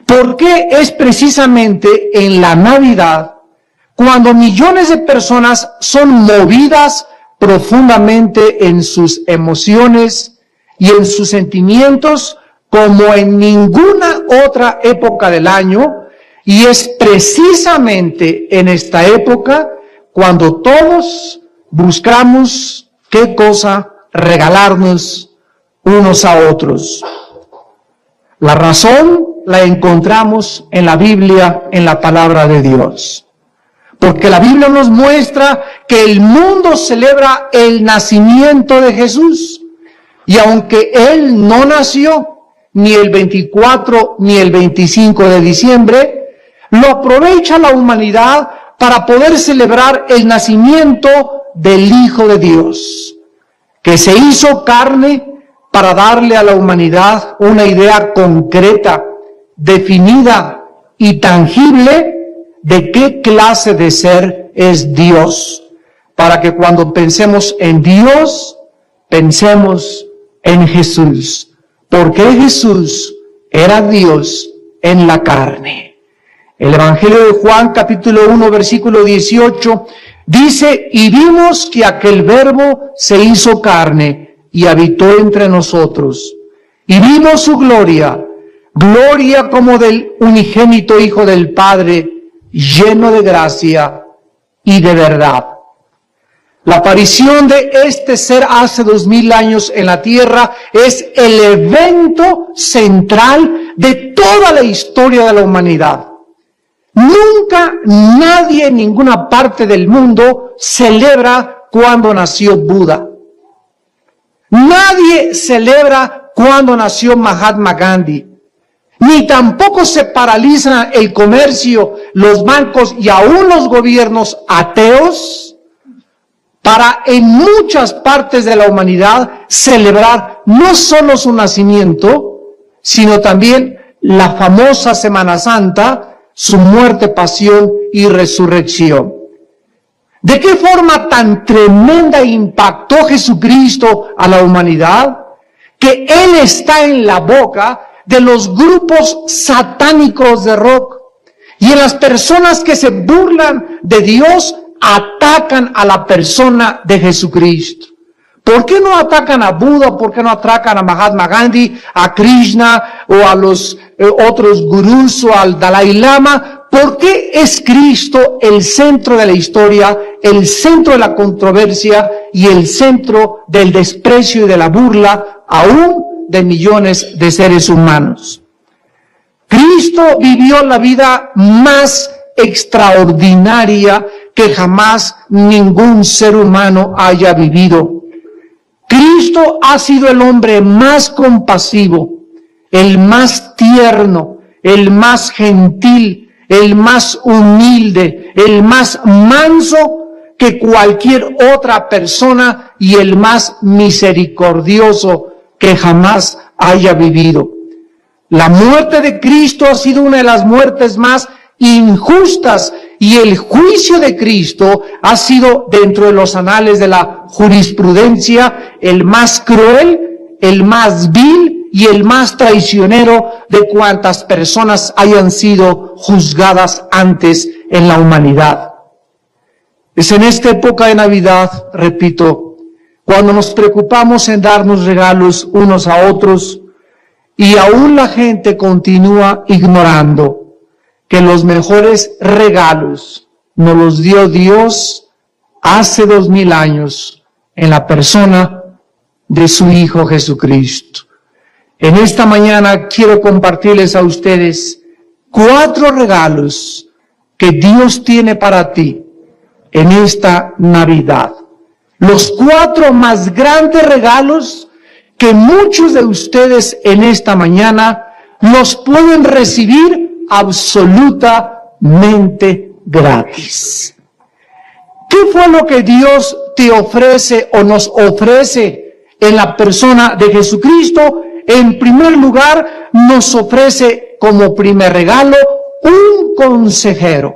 ¿Por qué es precisamente en la Navidad cuando millones de personas son movidas profundamente en sus emociones y en sus sentimientos como en ninguna otra época del año? Y es precisamente en esta época cuando todos buscamos qué cosa regalarnos unos a otros. La razón la encontramos en la Biblia, en la palabra de Dios. Porque la Biblia nos muestra que el mundo celebra el nacimiento de Jesús. Y aunque Él no nació ni el 24 ni el 25 de diciembre, lo aprovecha la humanidad para poder celebrar el nacimiento del Hijo de Dios, que se hizo carne para darle a la humanidad una idea concreta, definida y tangible de qué clase de ser es Dios, para que cuando pensemos en Dios, pensemos en Jesús, porque Jesús era Dios en la carne. El Evangelio de Juan, capítulo 1, versículo 18, dice: y vimos que aquel Verbo se hizo carne y habitó entre nosotros, y vimos su gloria, gloria como del unigénito Hijo del Padre, lleno de gracia y de verdad. La aparición de este ser hace 2000 años en la tierra es el evento central de toda la historia de la humanidad. Nunca nadie en ninguna parte del mundo celebra cuando nació Buda. Nadie celebra cuando nació Mahatma Gandhi. Ni tampoco se paraliza el comercio, los bancos y aún los gobiernos ateos para en muchas partes de la humanidad celebrar no solo su nacimiento, sino también la famosa Semana Santa, su muerte, pasión y resurrección. ¿De qué forma tan tremenda impactó Jesucristo a la humanidad? Que Él está en la boca de los grupos satánicos de rock. Y en las personas que se burlan de Dios, atacan a la persona de Jesucristo. ¿Por qué no atacan a Buda? ¿Por qué no atacan a Mahatma Gandhi, a Krishna o a los otros gurús o al Dalai Lama? ¿Por qué es Cristo el centro de la historia, el centro de la controversia y el centro del desprecio y de la burla, aún de millones de seres humanos? Cristo vivió la vida más extraordinaria que jamás ningún ser humano haya vivido. Cristo ha sido el hombre más compasivo, el más tierno, el más gentil, el más humilde, el más manso que cualquier otra persona y el más misericordioso que jamás haya vivido. La muerte de Cristo ha sido una de las muertes más injustas y el juicio de Cristo ha sido, dentro de los anales de la jurisprudencia, el más cruel, el más vil y el más traicionero de cuantas personas hayan sido juzgadas antes en la humanidad. Es en esta época de Navidad, repito, cuando nos preocupamos en darnos regalos unos a otros y aún la gente continúa ignorando que los mejores regalos nos los dio Dios hace 2000 años en la persona de su Hijo Jesucristo. En esta mañana quiero compartirles a ustedes 4 regalos que Dios tiene para ti en esta Navidad. Los 4 más grandes regalos que muchos de ustedes en esta mañana los pueden recibir absolutamente gratis. ¿Qué fue lo que Dios te ofrece o nos ofrece en la persona de Jesucristo? En primer lugar, nos ofrece como primer regalo un consejero.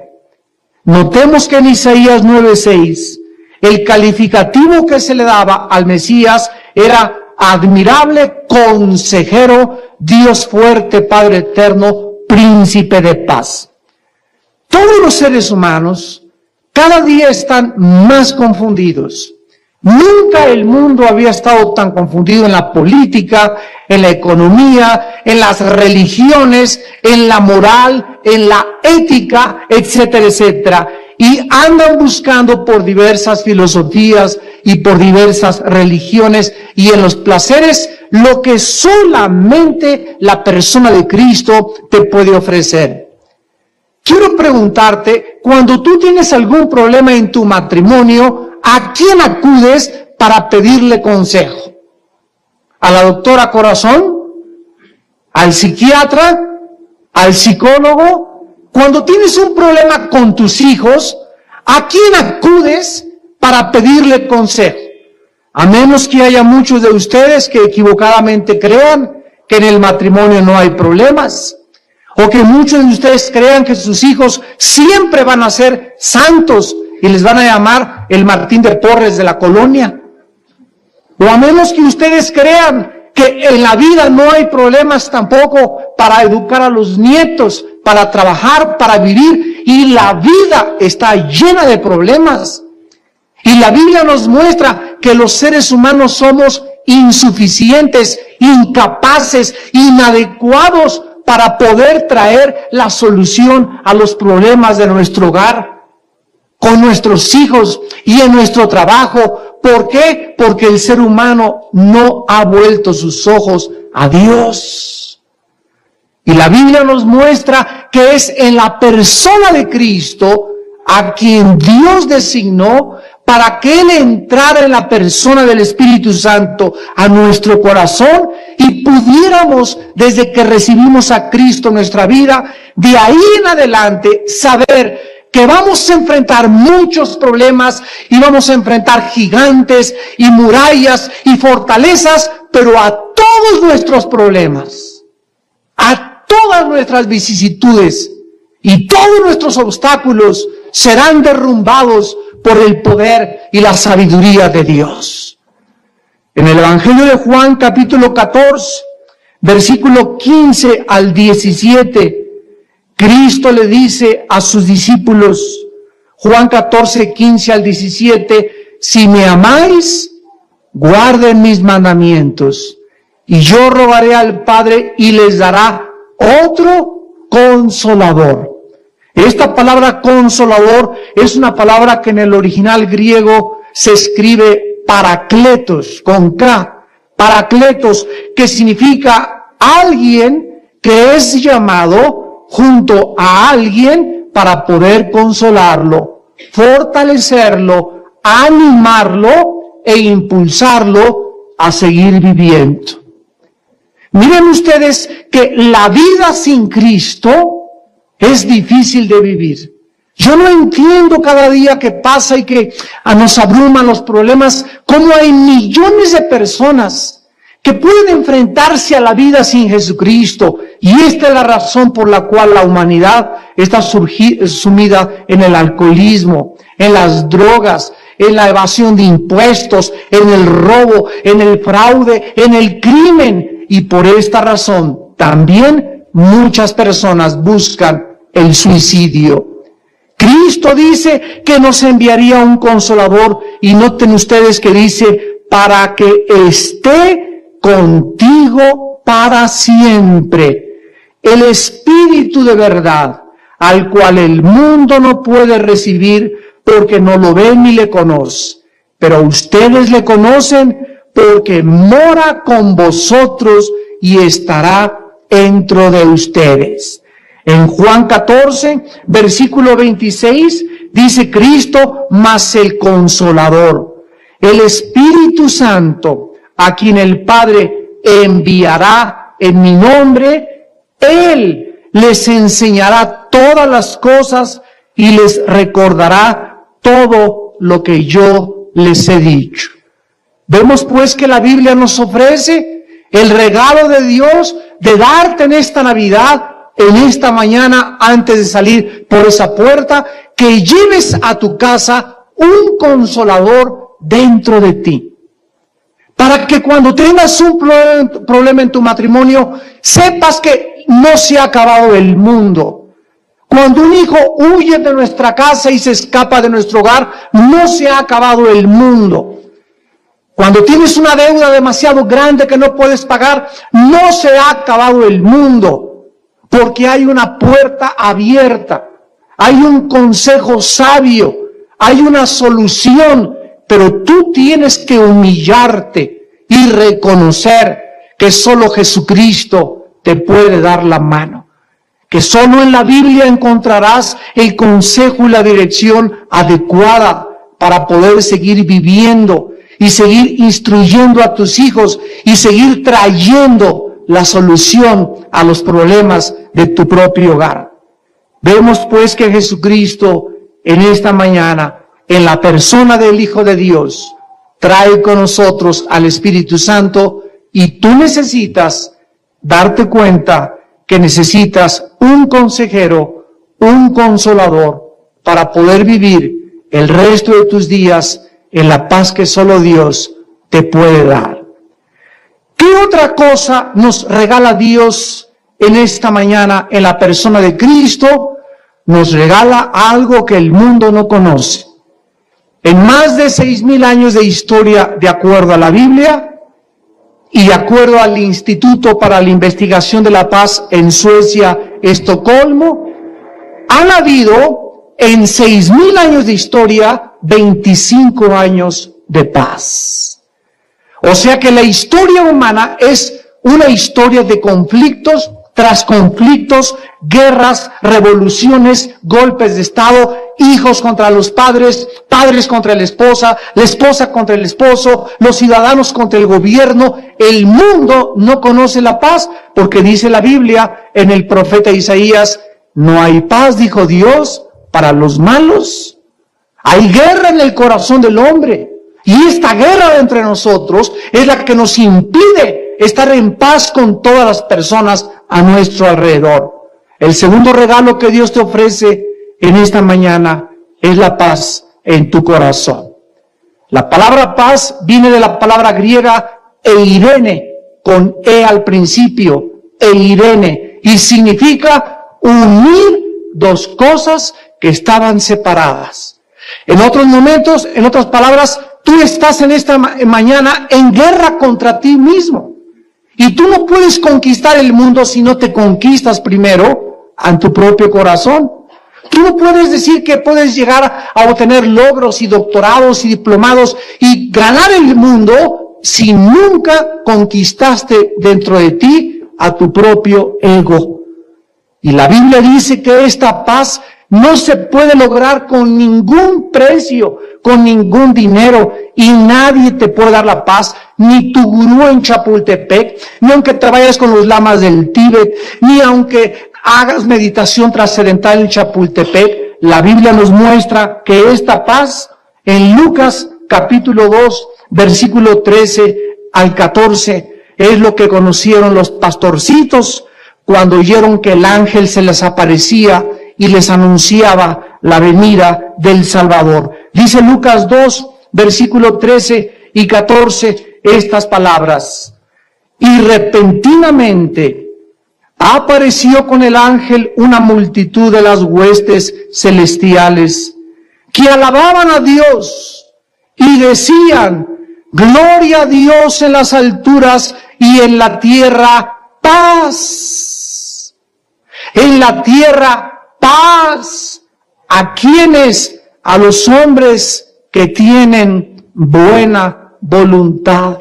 Notemos que en Isaías 9:6, el calificativo que se le daba al Mesías era admirable consejero, Dios fuerte, Padre eterno, príncipe de paz. Todos los seres humanos cada día están más confundidos. Nunca el mundo había estado tan confundido en la política, en la economía, en las religiones, en la moral, en la ética, etcétera, etcétera. Y andan buscando por diversas filosofías y por diversas religiones y en los placeres lo que solamente la persona de Cristo te puede ofrecer. Quiero preguntarte, cuando tú tienes algún problema en tu matrimonio, ¿a quién acudes para pedirle consejo? ¿A la doctora Corazón? ¿Al psiquiatra? ¿Al psicólogo? Cuando tienes un problema con tus hijos, ¿a quién acudes para pedirle consejo? A menos que haya muchos de ustedes que equivocadamente crean que en el matrimonio no hay problemas. O que muchos de ustedes crean que sus hijos siempre van a ser santos y les van a llamar el Martín de Porres de la colonia. O a menos que ustedes crean que en la vida no hay problemas tampoco para educar a los nietos, para trabajar, para vivir. Y la vida está llena de problemas. Y la Biblia nos muestra que los seres humanos somos insuficientes, incapaces, inadecuados para poder traer la solución a los problemas de nuestro hogar, con nuestros hijos y en nuestro trabajo. ¿Por qué? Porque el ser humano no ha vuelto sus ojos a Dios. Y la Biblia nos muestra que es en la persona de Cristo a quien Dios designó para que Él entrara en la persona del Espíritu Santo a nuestro corazón y pudiéramos, desde que recibimos a Cristo en nuestra vida, de ahí en adelante saber que vamos a enfrentar muchos problemas y vamos a enfrentar gigantes y murallas y fortalezas, pero a todos nuestros problemas, a todas nuestras vicisitudes y todos nuestros obstáculos serán derrumbados por el poder y la sabiduría de Dios. En el Evangelio de Juan, capítulo 14, versículo 15 al 17, Cristo le dice a sus discípulos, Juan 14, 15 al 17, si me amáis, guarden mis mandamientos, y yo rogaré al Padre y les dará otro consolador. Esta palabra consolador es una palabra que en el original griego se escribe parakletos, con K, parakletos, que significa alguien que es llamado junto a alguien para poder consolarlo, fortalecerlo, animarlo e impulsarlo a seguir viviendo. Miren ustedes que la vida sin Cristo es difícil de vivir. Yo no entiendo cada día que pasa y que nos abruman los problemas, cómo hay millones de personas que pueden enfrentarse a la vida sin Jesucristo. Y esta es la razón por la cual la humanidad está sumida en el alcoholismo, en las drogas, en la evasión de impuestos, en el robo, en el fraude, en el crimen. Y por esta razón también muchas personas buscan el suicidio. Cristo dice que nos enviaría un consolador, y noten ustedes que dice, para que esté contigo para siempre. El Espíritu de verdad, al cual el mundo no puede recibir porque no lo ve ni le conoce. Pero ustedes le conocen porque mora con vosotros y estará dentro de ustedes. En Juan 14, versículo 26, dice Cristo, mas el Consolador, el Espíritu Santo, a quien el Padre enviará en mi nombre, Él les enseñará todas las cosas y les recordará todo lo que yo les he dicho. Vemos pues que la Biblia nos ofrece el regalo de Dios de darte en esta Navidad, en esta mañana, antes de salir por esa puerta, que lleves a tu casa un consolador dentro de ti. Para que cuando tengas un problema en tu matrimonio, sepas que no se ha acabado el mundo. Cuando un hijo huye de nuestra casa y se escapa de nuestro hogar, no se ha acabado el mundo. Cuando tienes una deuda demasiado grande que no puedes pagar, no se ha acabado el mundo, porque hay una puerta abierta, hay un consejo sabio, hay una solución, pero tú tienes que humillarte y reconocer que solo Jesucristo te puede dar la mano, que solo en la Biblia encontrarás el consejo y la dirección adecuada para poder seguir viviendo y seguir instruyendo a tus hijos y seguir trayendo la solución a los problemas de tu propio hogar. Vemos pues que Jesucristo en esta mañana, en la persona del Hijo de Dios, trae con nosotros al Espíritu Santo, y tú necesitas darte cuenta que necesitas un consejero, un consolador, para poder vivir el resto de tus días en la paz que solo Dios te puede dar. ¿Qué otra cosa nos regala Dios en esta mañana en la persona de Cristo? Nos regala algo que el mundo no conoce. En más de 6,000 años de historia, de acuerdo a la Biblia y de acuerdo al Instituto para la Investigación de la Paz en Suecia, Estocolmo, han habido en 6,000 años de historia 25 años de paz. O sea que la historia humana es una historia de conflictos tras conflictos, guerras, revoluciones, golpes de Estado, hijos contra los padres, padres contra la esposa contra el esposo, los ciudadanos contra el gobierno. El mundo no conoce la paz porque dice la Biblia en el profeta Isaías, no hay paz, dijo Dios, para los malos. Hay guerra en el corazón del hombre. Y esta guerra entre nosotros es la que nos impide estar en paz con todas las personas a nuestro alrededor. El segundo regalo que Dios te ofrece en esta mañana es la paz en tu corazón. La palabra paz viene de la palabra griega eirene, con E al principio, eirene, y significa unir dos cosas que estaban separadas. En otros momentos, en otras palabras, tú estás en esta mañana en guerra contra ti mismo. Y tú no puedes conquistar el mundo si no te conquistas primero en tu propio corazón. Tú no puedes decir que puedes llegar a obtener logros y doctorados y diplomados y ganar el mundo si nunca conquistaste dentro de ti a tu propio ego. Y la Biblia dice que esta paz no se puede lograr con ningún precio, con ningún dinero, y nadie te puede dar la paz, ni tu gurú en Chapultepec, ni aunque te vayas con los lamas del Tíbet, ni aunque hagas meditación trascendental en Chapultepec. La Biblia nos muestra que esta paz, en Lucas capítulo 2, versículo 13 al 14, es lo que conocieron los pastorcitos cuando oyeron que el ángel se les aparecía y les anunciaba la venida del Salvador. Dice Lucas 2, versículo 13 y 14, estas palabras. Y repentinamente apareció con el ángel una multitud de las huestes celestiales que alababan a Dios y decían, gloria a Dios en las alturas y en la tierra paz. En la tierra paz. ¿A quiénes? A los hombres que tienen buena voluntad.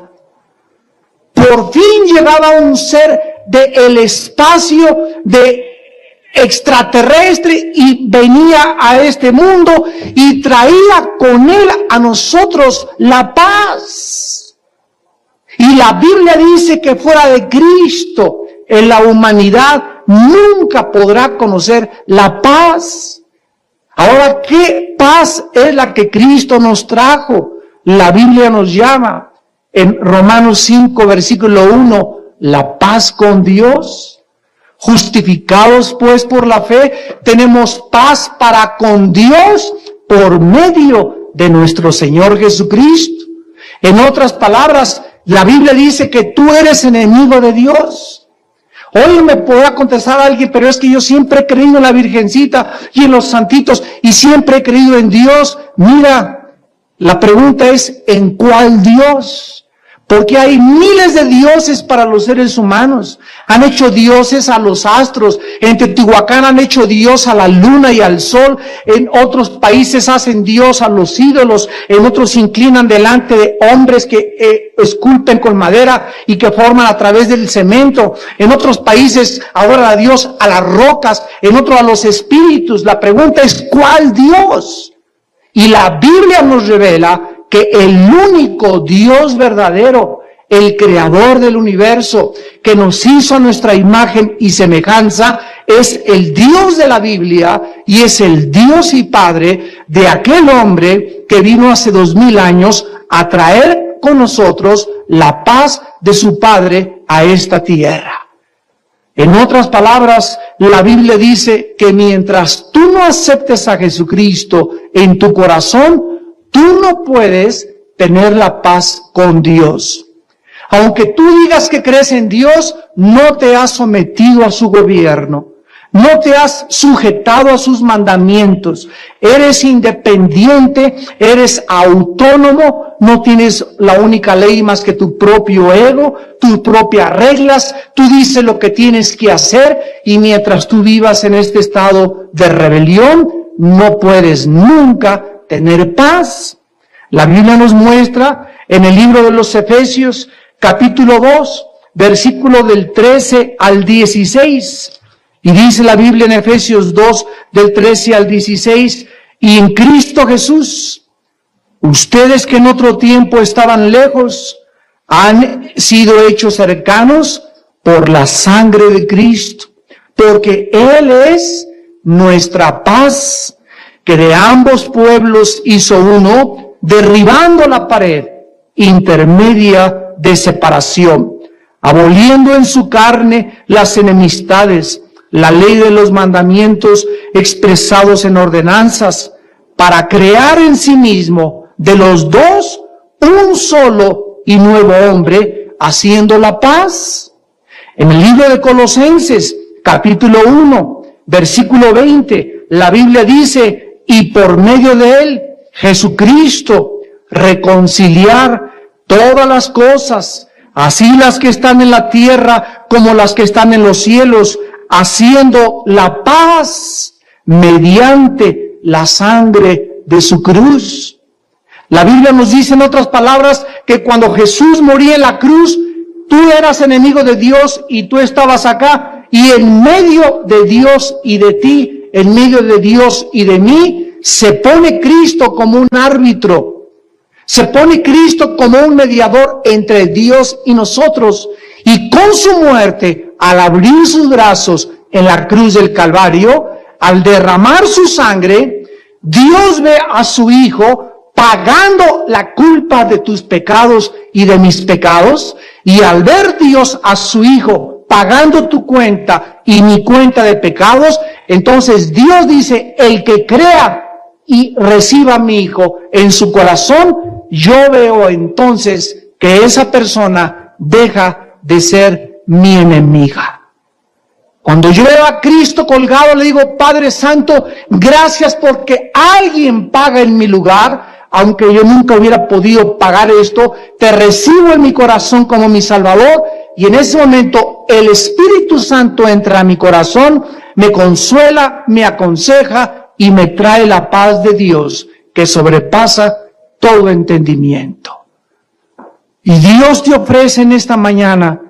Por fin llegaba un ser del espacio, de extraterrestre, y venía a este mundo y traía con él a nosotros la paz. Y la Biblia dice que fuera de Cristo en la humanidad nunca podrá conocer la paz. Ahora, ¿qué paz es la que Cristo nos trajo? La Biblia nos llama en Romanos 5, versículo 1, la paz con Dios. Justificados pues por la fe, tenemos paz para con Dios por medio de nuestro Señor Jesucristo. En otras palabras, la Biblia dice que tú eres enemigo de Dios. Hoy me podrá contestar alguien, pero es que yo siempre he creído en la Virgencita y en los santitos y siempre he creído en Dios. Mira, la pregunta es, ¿en cuál Dios? Porque hay miles de dioses para los seres humanos. Han hecho dioses a los astros. En Teotihuacán han hecho dios a la luna y al sol. En otros países hacen dios a los ídolos. En otros se inclinan delante de hombres que esculpen con madera y que forman a través del cemento. En otros países adoran a Dios a las rocas. En otros a los espíritus. La pregunta es, ¿cuál Dios? Y la Biblia nos revela que el único Dios verdadero, el creador del universo, que nos hizo a nuestra imagen y semejanza, es el Dios de la Biblia y es el Dios y Padre de aquel hombre que vino hace 2000 años a traer con nosotros la paz de su Padre a esta tierra. En otras palabras, la Biblia dice que mientras tú no aceptes a Jesucristo en tu corazón, tú no puedes tener la paz con Dios. Aunque tú digas que crees en Dios, no te has sometido a su gobierno. No te has sujetado a sus mandamientos. Eres independiente, eres autónomo, no tienes la única ley más que tu propio ego, tus propias reglas. Tú dices lo que tienes que hacer y mientras tú vivas en este estado de rebelión, no puedes nunca tener paz. La Biblia nos muestra en el libro de los Efesios, capítulo 2, versículo del 13 al 16. Y dice la Biblia en Efesios 2, del 13 al 16, y en Cristo Jesús, ustedes que en otro tiempo estaban lejos, han sido hechos cercanos por la sangre de Cristo, porque Él es nuestra paz, que de ambos pueblos hizo uno, derribando la pared intermedia de separación, aboliendo en su carne las enemistades, la ley de los mandamientos expresados en ordenanzas, para crear en sí mismo de los dos un solo y nuevo hombre, haciendo la paz. En el libro de Colosenses, capítulo 1, versículo 20, la Biblia dice, y por medio de él, Jesucristo, reconciliar todas las cosas, así las que están en la tierra como las que están en los cielos, haciendo la paz mediante la sangre de su cruz. La Biblia nos dice en otras palabras que cuando Jesús moría en la cruz, tú eras enemigo de Dios y tú estabas acá, y en medio de Dios y de ti, en medio de Dios y de mí, se pone Cristo como un árbitro. Se pone Cristo como un mediador entre Dios y nosotros. Y con su muerte, al abrir sus brazos en la cruz del Calvario, al derramar su sangre, Dios ve a su Hijo pagando la culpa de tus pecados y de mis pecados. Y al ver Dios a su Hijo pagando tu cuenta y mi cuenta de pecados, entonces Dios dice, el que crea y reciba a mi Hijo en su corazón, yo veo entonces que esa persona deja de ser mi enemiga. Cuando yo veo a Cristo colgado, le digo, Padre Santo, gracias porque alguien paga en mi lugar, aunque yo nunca hubiera podido pagar esto, te recibo en mi corazón como mi Salvador, y en ese momento el Espíritu Santo entra a mi corazón, me consuela, me aconseja y me trae la paz de Dios que sobrepasa todo entendimiento. Y Dios te ofrece en esta mañana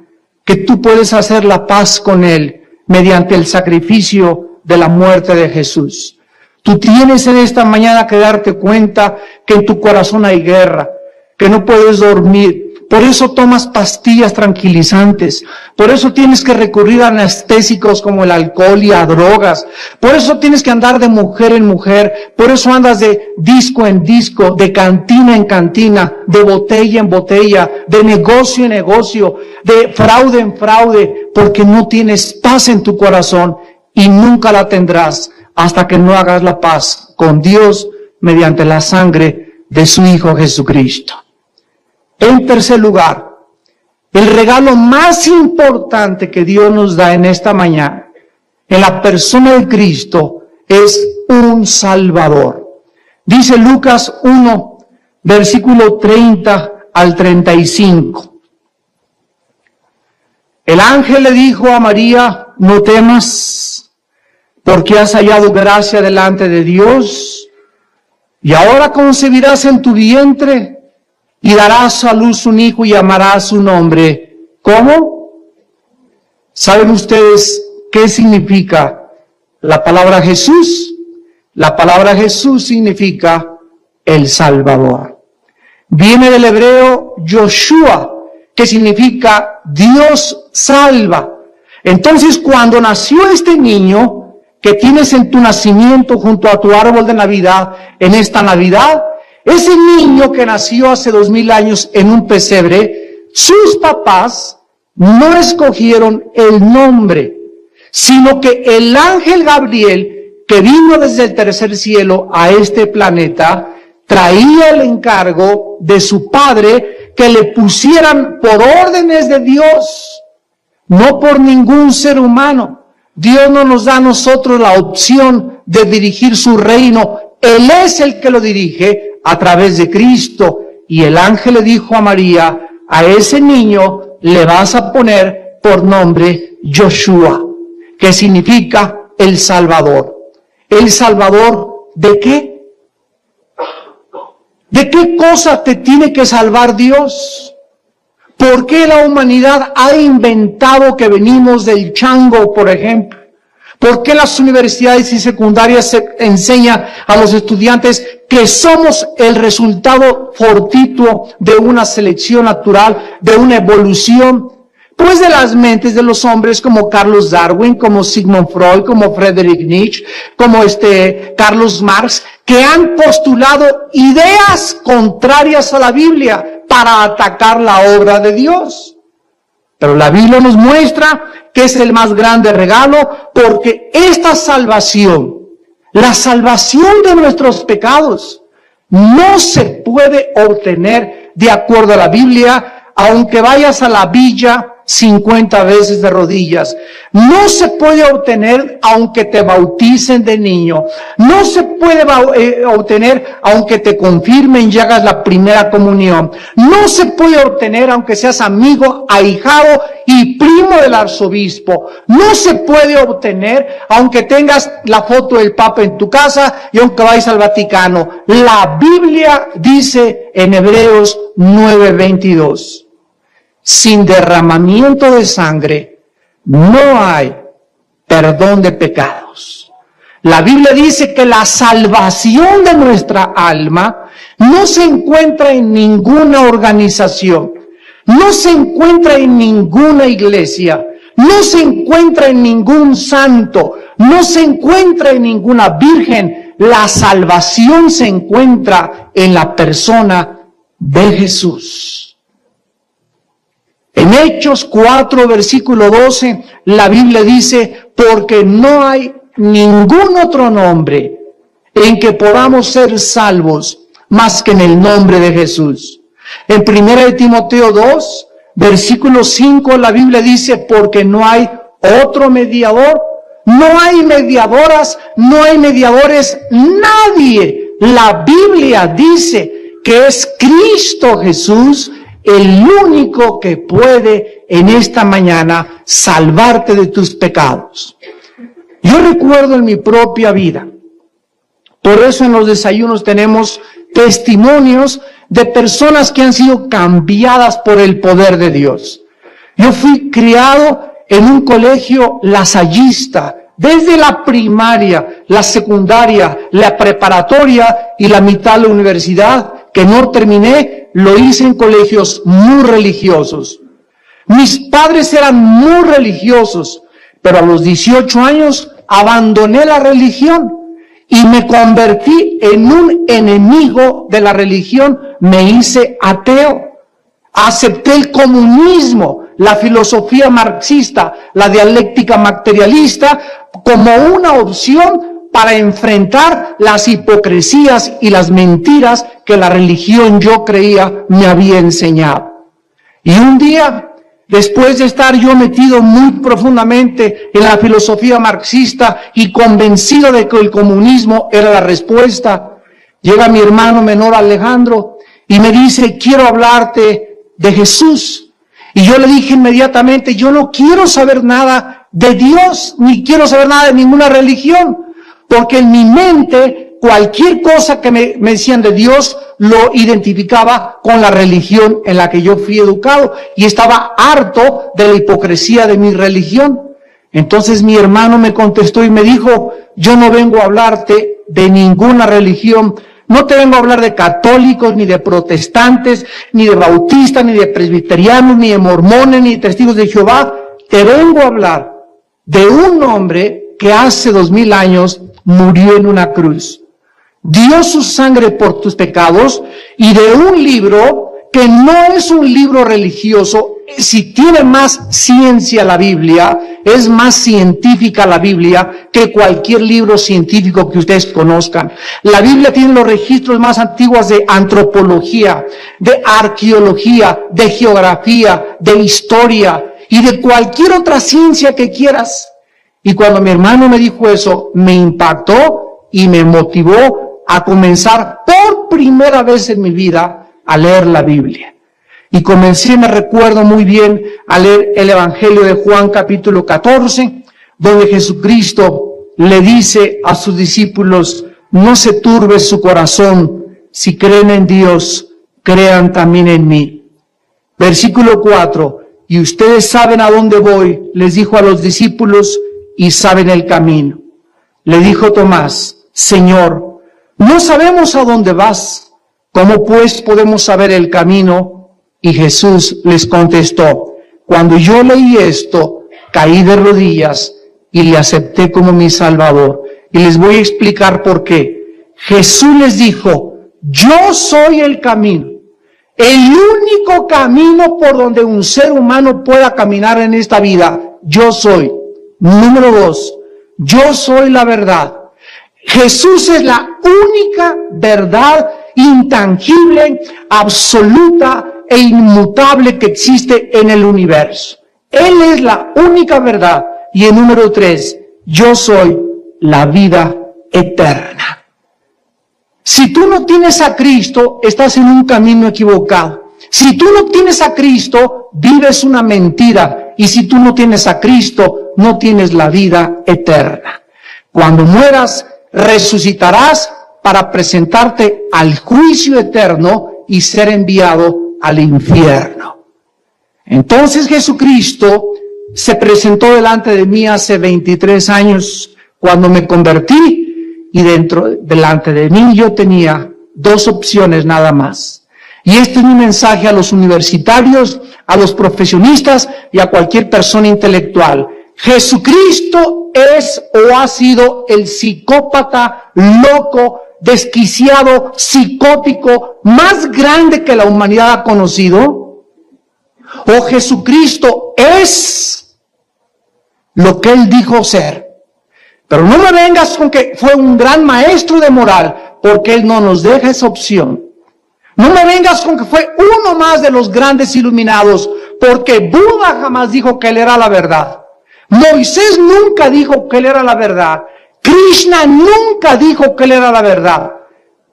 que tú puedes hacer la paz con Él mediante el sacrificio de la muerte de Jesús. Tú tienes en esta mañana que darte cuenta que en tu corazón hay guerra, que no puedes dormir. Por eso tomas pastillas tranquilizantes. Por eso tienes que recurrir a anestésicos como el alcohol y a drogas. Por eso tienes que andar de mujer en mujer. Por eso andas de disco en disco, de cantina en cantina, de botella en botella, de negocio en negocio, de fraude en fraude, porque no tienes paz en tu corazón y nunca la tendrás hasta que no hagas la paz con Dios mediante la sangre de su Hijo Jesucristo. En tercer lugar, El regalo más importante que Dios nos da en esta mañana, en la persona de Cristo, es un Salvador. Dice Lucas 1, versículo 30 al 35. El ángel le dijo a María: no temas, porque has hallado gracia delante de Dios, y ahora concebirás en tu vientre, y darás a luz un hijo y llamarás su nombre. ¿Cómo? ¿Saben ustedes qué significa la palabra Jesús? La palabra Jesús significa el Salvador. Viene del hebreo Yoshua, que significa Dios salva. Entonces, cuando nació este niño que tienes en tu nacimiento junto a tu árbol de Navidad, en esta Navidad, ese niño que nació hace 2000 años en un pesebre, sus papás no escogieron el nombre, sino que el ángel Gabriel, que vino desde el tercer cielo a este planeta, traía el encargo de su padre que le pusieran por órdenes de Dios, no por ningún ser humano. Dios no nos da a nosotros la opción de dirigir su reino. Él es el que lo dirige a través de Cristo. Y el ángel le dijo a María: a ese niño le vas a poner por nombre Yoshua, que significa el Salvador. ¿El Salvador de qué? ¿De qué cosa te tiene que salvar Dios? ¿Por qué la humanidad ha inventado que venimos del chango, por ejemplo? ¿Por qué las universidades y secundarias se enseñan a los estudiantes que somos el resultado fortuito de una selección natural, de una evolución? Pues de las mentes de los hombres como Carlos Darwin, como Sigmund Freud, como Friedrich Nietzsche, como Carlos Marx, que han postulado ideas contrarias a la Biblia para atacar la obra de Dios. Pero la Biblia nos muestra que es el más grande regalo, porque esta salvación, la salvación de nuestros pecados, no se puede obtener de acuerdo a la Biblia, aunque vayas a la villa 50 veces de rodillas. No se puede obtener aunque te bauticen de niño. No se puede obtener aunque te confirmen y hagas la primera comunión. No se puede obtener aunque seas amigo, ahijado y primo del arzobispo. No se puede obtener aunque tengas la foto del Papa en tu casa y aunque vayas al Vaticano. La Biblia dice en Hebreos 9:22. Sin derramamiento de sangre no hay perdón de pecados. La Biblia dice que la salvación de nuestra alma no se encuentra en ninguna organización, no se encuentra en ninguna iglesia, no se encuentra en ningún santo, no se encuentra en ninguna virgen. La salvación se encuentra en la persona de Jesús. En Hechos 4, versículo 12, la Biblia dice: porque no hay ningún otro nombre en que podamos ser salvos más que en el nombre de Jesús. En 1 Timoteo 2, versículo 5, la Biblia dice: porque no hay otro mediador, no hay mediadoras, no hay mediadores, nadie. La Biblia dice que es Cristo Jesús el único que puede en esta mañana salvarte de tus pecados. Yo recuerdo en mi propia vida, por eso en los desayunos tenemos testimonios de personas que han sido cambiadas por el poder de Dios. Yo fui criado en un colegio lasallista, desde la primaria, la secundaria, la preparatoria y la mitad de la universidad, que no terminé, lo hice en colegios muy religiosos. Mis padres eran muy religiosos, pero a los 18 años abandoné la religión y me convertí en un enemigo de la religión. Me hice ateo. Acepté el comunismo, la filosofía marxista, la dialéctica materialista como una opción para enfrentar las hipocresías y las mentiras que la religión, yo creía, me había enseñado. Y un día Después de estar yo metido muy profundamente en la filosofía marxista y convencido de que el comunismo era la respuesta, llega mi hermano menor Alejandro y me dice, quiero hablarte de Jesús. Y yo le dije inmediatamente, yo no quiero saber nada de Dios, ni quiero saber nada de ninguna religión, porque en mi mente cualquier cosa que me decían de Dios lo identificaba con la religión en la que yo fui educado y estaba harto de la hipocresía de mi religión. Entonces mi hermano me contestó y me dijo, yo no vengo a hablarte de ninguna religión, no te vengo a hablar de católicos, ni de protestantes, ni de bautistas, ni de presbiterianos, ni de mormones, ni de testigos de Jehová. Te vengo a hablar de un hombre que hace 2000 años murió en una cruz. Dio su sangre por tus pecados y de un libro que no es un libro religioso. Si tiene más ciencia la Biblia, es más científica la Biblia que cualquier libro científico que ustedes conozcan. La Biblia tiene los registros más antiguos de antropología, de arqueología, de geografía, de historia y de cualquier otra ciencia que quieras. Y cuando mi hermano me dijo eso, me impactó y me motivó a comenzar por primera vez en mi vida a leer la Biblia. Y comencé, me recuerdo muy bien, a leer el Evangelio de Juan capítulo 14, donde Jesucristo le dice a sus discípulos, no se turbe su corazón, si creen en Dios, crean también en mí. Versículo 4, y ustedes saben a dónde voy, les dijo a los discípulos, y saben el camino. Le dijo Tomás, Señor, no sabemos a dónde vas, ¿cómo pues podemos saber el camino? Y Jesús les contestó, cuando yo leí esto, caí de rodillas y le acepté como mi Salvador. Y les voy a explicar por qué. Jesús les dijo, yo soy el camino. El único camino por donde un ser humano pueda caminar en esta vida, yo soy. Número 2, yo soy la verdad. Jesús es la única verdad intangible, absoluta e inmutable que existe en el universo. Él es la única verdad. Y el número 3, yo soy la vida eterna. Si tú no tienes a Cristo, estás en un camino equivocado. Si tú no tienes a Cristo, vives una mentira. Y si tú no tienes a Cristo, no tienes la vida eterna. Cuando mueras, resucitarás para presentarte al juicio eterno y ser enviado al infierno. Entonces Jesucristo se presentó delante de mí hace 23 años cuando me convertí y delante de mí yo tenía 2 opciones nada más. Y este es mi mensaje a los universitarios, a los profesionistas y a cualquier persona intelectual. Jesucristo es o ha sido el psicópata loco, desquiciado, psicótico más grande que la humanidad ha conocido. O Jesucristo es lo que Él dijo ser. Pero no me vengas con que fue un gran maestro de moral, porque Él no nos deja esa opción. No me vengas con que fue uno más de los grandes iluminados, porque Buda jamás dijo que Él era la verdad. Moisés nunca dijo que Él era la verdad. Krishna nunca dijo que Él era la verdad.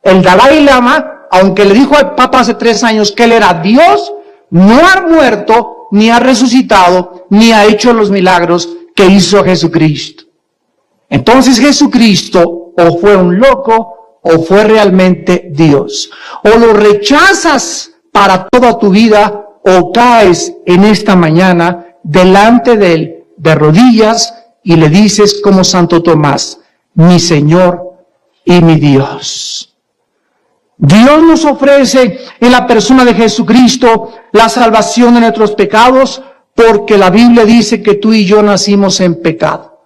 El Dalai Lama, aunque le dijo al Papa hace 3 años que Él era Dios, no ha muerto, ni ha resucitado, ni ha hecho los milagros que hizo Jesucristo. Entonces Jesucristo o fue un loco o fue realmente Dios. O lo rechazas para toda tu vida o caes en esta mañana delante de Él de rodillas y le dices como Santo Tomás, mi Señor y mi Dios. Dios nos ofrece en la persona de Jesucristo la salvación de nuestros pecados, porque la Biblia dice que tú y yo nacimos en pecado.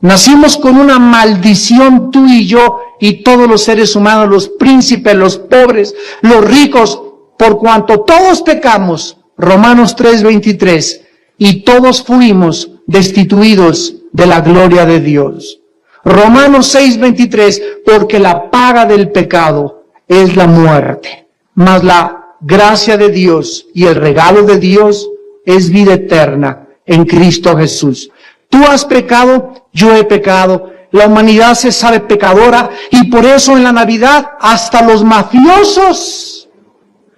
Nacimos con una maldición tú y yo y todos los seres humanos, los príncipes, los pobres, los ricos, por cuanto todos pecamos, Romanos 3:23, y todos fuimos destituidos de la gloria de Dios. Romanos 6:23, porque la paga del pecado es la muerte, mas la gracia de Dios y el regalo de Dios es vida eterna en Cristo Jesús. Tú has pecado, yo he pecado. La humanidad se sabe pecadora y por eso en la Navidad hasta los mafiosos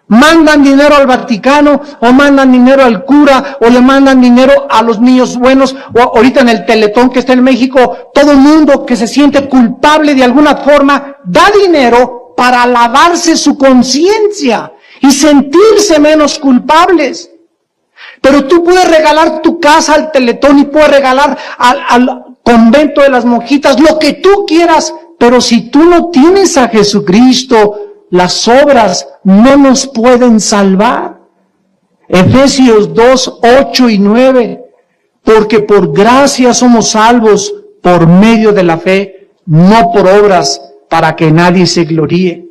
mandan dinero al Vaticano o mandan dinero al cura o le mandan dinero a los niños buenos. O ahorita en el Teletón que está en México, todo el mundo que se siente culpable de alguna forma da dinero para lavarse su conciencia y sentirse menos culpables. Pero tú puedes regalar tu casa al Teletón y puedes regalar al convento de las monjitas, lo que tú quieras, pero si tú no tienes a Jesucristo, las obras no nos pueden salvar. Efesios 2, 8 y 9, porque por gracia somos salvos por medio de la fe, no por obras, para que nadie se gloríe.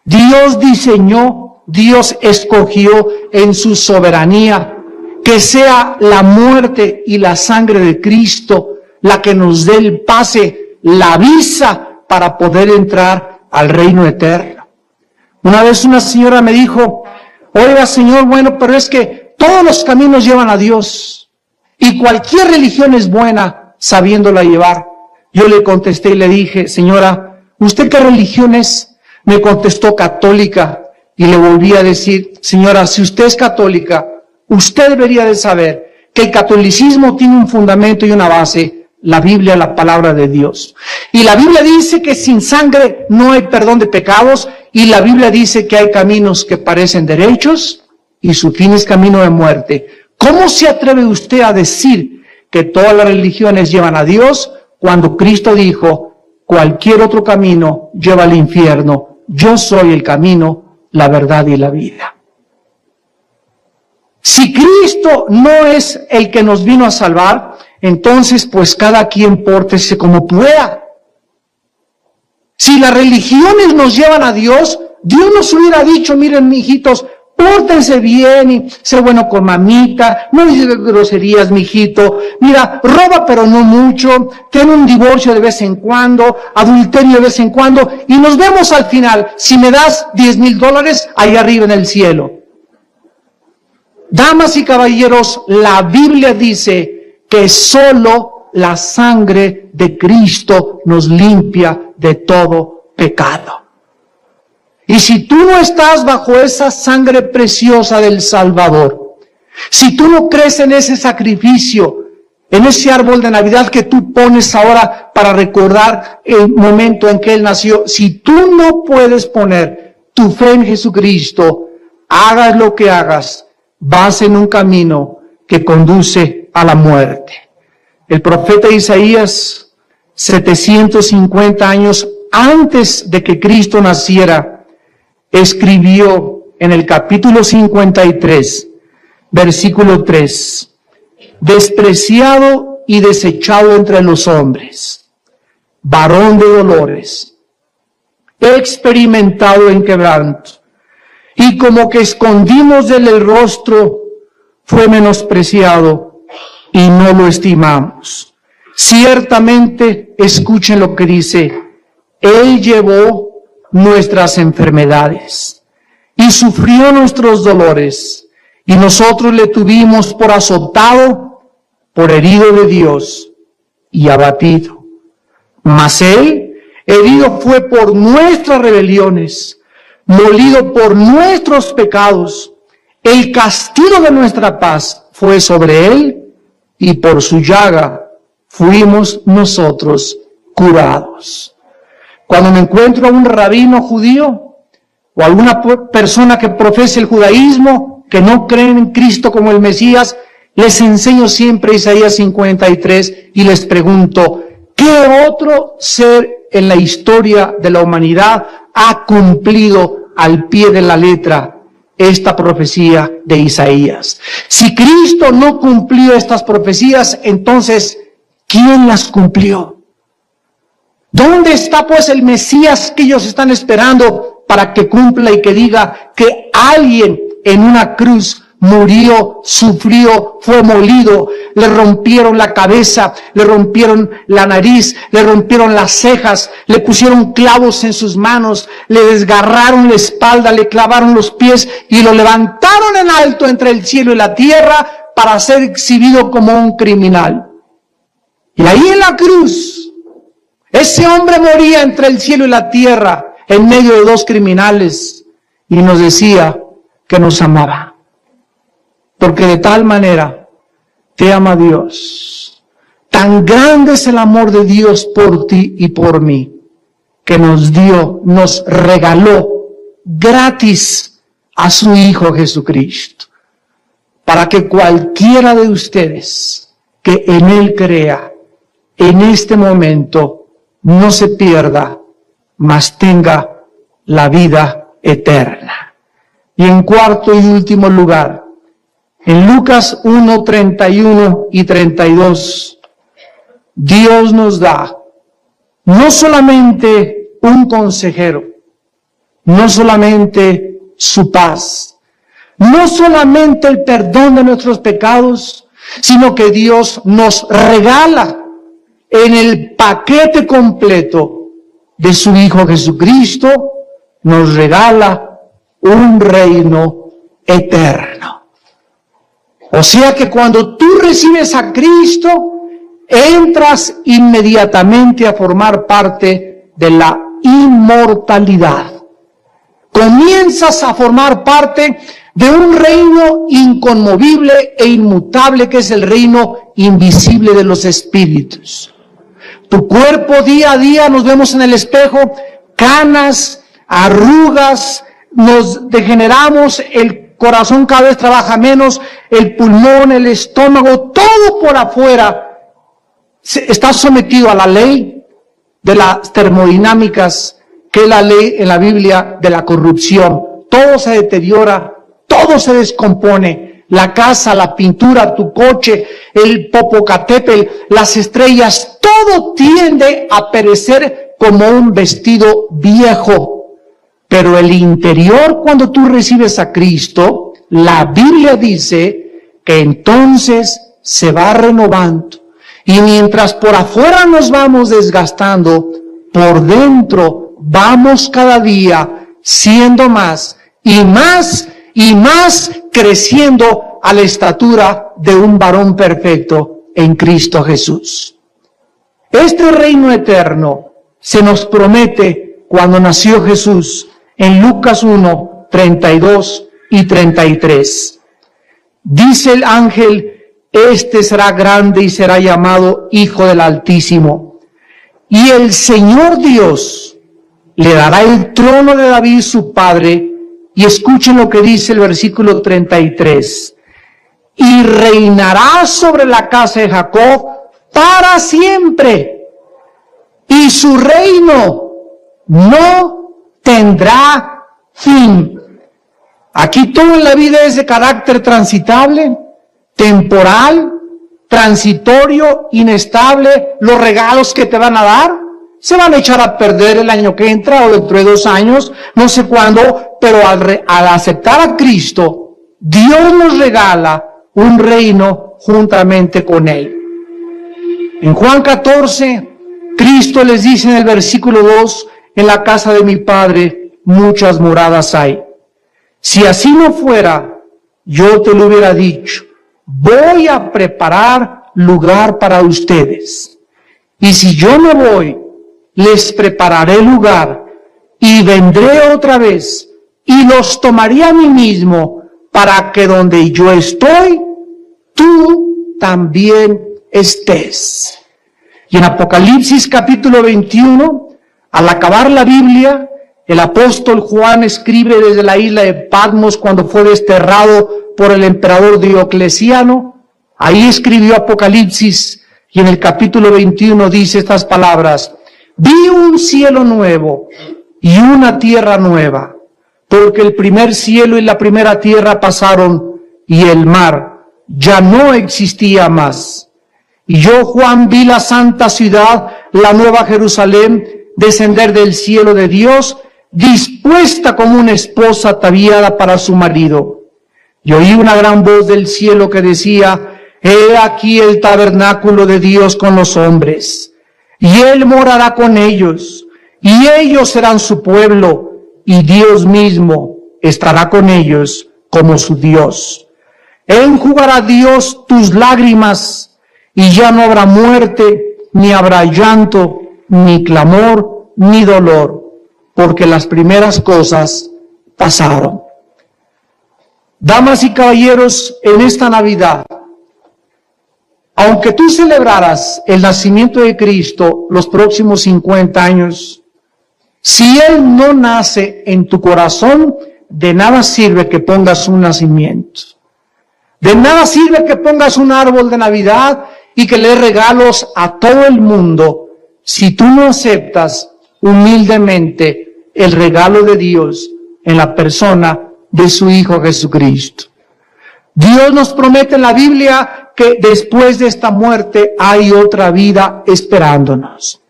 Dios diseñó, Dios escogió en su soberanía que sea la muerte y la sangre de Cristo la que nos dé el pase, la visa para poder entrar al reino eterno. Una vez una señora me dijo, oiga señor, bueno, pero es que todos los caminos llevan a Dios y cualquier religión es buena sabiéndola llevar. Yo le contesté y le dije, señora, ¿usted qué religión es? Me contestó católica y le volví a decir, señora, si usted es católica, usted debería de saber que el catolicismo tiene un fundamento y una base, la Biblia, la palabra de Dios. Y la Biblia dice que sin sangre no hay perdón de pecados, y la Biblia dice que hay caminos que parecen derechos y su fin es camino de muerte. ¿Cómo se atreve usted a decir que todas las religiones llevan a Dios cuando Cristo dijo, cualquier otro camino lleva al infierno? Yo soy el camino, la verdad y la vida. Si Cristo no es el que nos vino a salvar, entonces pues cada quien pórtese como pueda. Si las religiones nos llevan a Dios, Dios nos hubiera dicho, miren mijitos, pórtense bien y sé bueno con mamita, no digas groserías mijito, mira, roba pero no mucho, ten un divorcio de vez en cuando, adulterio de vez en cuando, y nos vemos al final, si me das $10,000 ahí arriba en el cielo. Damas y caballeros, la Biblia dice que solo la sangre de Cristo nos limpia de todo pecado. Y si tú no estás bajo esa sangre preciosa del Salvador, si tú no crees en ese sacrificio, en ese árbol de Navidad que tú pones ahora para recordar el momento en que Él nació, si tú no puedes poner tu fe en Jesucristo, hagas lo que hagas, vas en un camino que conduce a la muerte. El profeta Isaías, 750 años antes de que Cristo naciera, escribió en el capítulo 53, versículo 3, despreciado y desechado entre los hombres, varón de dolores, experimentado en quebranto, y como que escondimos de él el rostro, fue menospreciado y no lo estimamos. Ciertamente, escuchen lo que dice, Él llevó nuestras enfermedades y sufrió nuestros dolores, y nosotros le tuvimos por azotado, por herido de Dios y abatido. Mas Él herido fue por nuestras rebeliones, molido por nuestros pecados. El castigo de nuestra paz fue sobre Él, y por su llaga fuimos nosotros curados. Cuando me encuentro a un rabino judío o alguna persona que profese el judaísmo, que no creen en Cristo como el Mesías, les enseño siempre Isaías 53 y les pregunto, ¿qué otro ser en la historia de la humanidad ha cumplido al pie de la letra esta profecía de Isaías? Si Cristo no cumplió estas profecías, entonces, ¿quién las cumplió? ¿Dónde está pues el Mesías que ellos están esperando para que cumpla y que diga que alguien en una cruz murió, sufrió, fue molido, le rompieron la cabeza, le rompieron la nariz, le rompieron las cejas, le pusieron clavos en sus manos, le desgarraron la espalda, le clavaron los pies y lo levantaron en alto entre el cielo y la tierra para ser exhibido como un criminal. Y ahí en la cruz, ese hombre moría entre el cielo y la tierra, en medio de dos criminales, y nos decía que nos amaba. Porque de tal manera te ama Dios. Tan grande es el amor de Dios por ti y por mí, que nos regaló gratis a su Hijo Jesucristo, para que cualquiera de ustedes que en Él crea, en este momento no se pierda, mas tenga la vida eterna. Y en cuarto y último lugar, en Lucas 1, 31 y 32, Dios nos da no solamente un consejero, no solamente su paz, no solamente el perdón de nuestros pecados, sino que Dios nos regala en el paquete completo de su Hijo Jesucristo, nos regala un reino eterno. O sea que cuando tú recibes a Cristo, entras inmediatamente a formar parte de la inmortalidad. Comienzas a formar parte de un reino inconmovible e inmutable que es el reino invisible de los espíritus. Tu cuerpo día a día nos vemos en el espejo, canas, arrugas, nos degeneramos, el corazón cada vez trabaja menos, el pulmón, el estómago, todo por afuera está sometido a la ley de las termodinámicas, que es la ley en la Biblia de la corrupción. Todo se deteriora, todo se descompone, la casa, la pintura, tu coche, el Popocatépetl, las estrellas, todo tiende a perecer como un vestido viejo. Pero el interior, cuando tú recibes a Cristo, la Biblia dice que entonces se va renovando. Y mientras por afuera nos vamos desgastando, por dentro vamos cada día siendo más y más y más creciendo a la estatura de un varón perfecto en Cristo Jesús. Este reino eterno se nos promete cuando nació Jesús en Lucas 1, 32 y 33. Dice el ángel: este será grande y será llamado Hijo del Altísimo. Y el Señor Dios le dará el trono de David su padre. Y escuchen lo que dice el versículo 33. Y reinará sobre la casa de Jacob para siempre. Y su reino no tendrá fin. Aquí todo en la vida es de carácter transitable, temporal, transitorio, inestable. Los regalos que te van a dar se van a echar a perder el año que entra o dentro de 2 años, no sé cuándo, pero al aceptar a Cristo, Dios nos regala un reino juntamente con Él. En Juan 14, Cristo les dice en el versículo 2, en la casa de mi Padre muchas moradas hay. Si así no fuera, yo te lo hubiera dicho. Voy a preparar lugar para ustedes. Y si yo me voy, les prepararé lugar y vendré otra vez y los tomaré a mí mismo para que donde yo estoy, tú también estés. Y en Apocalipsis capítulo 21, al acabar la Biblia, el apóstol Juan escribe desde la isla de Patmos cuando fue desterrado por el emperador Diocleciano. Ahí escribió Apocalipsis y en el capítulo 21 dice estas palabras: vi un cielo nuevo y una tierra nueva, porque el primer cielo y la primera tierra pasaron y el mar ya no existía más. Y yo, Juan, vi la santa ciudad, la nueva Jerusalén, descender del cielo de Dios, dispuesta como una esposa ataviada para su marido. Y oí una gran voz del cielo que decía: he aquí el tabernáculo de Dios con los hombres, y Él morará con ellos, y ellos serán su pueblo, y Dios mismo estará con ellos como su Dios. Enjugará Dios tus lágrimas, y ya no habrá muerte, ni habrá llanto, ni clamor, ni dolor, porque las primeras cosas pasaron. Damas y caballeros, en esta Navidad, aunque tú celebraras el nacimiento de Cristo los próximos 50 años, si Él no nace en tu corazón, de nada sirve que pongas un nacimiento. De nada sirve que pongas un árbol de Navidad y que le des regalos a todo el mundo si tú no aceptas humildemente el regalo de Dios en la persona de su Hijo Jesucristo. Dios nos promete en la Biblia que después de esta muerte hay otra vida esperándonos.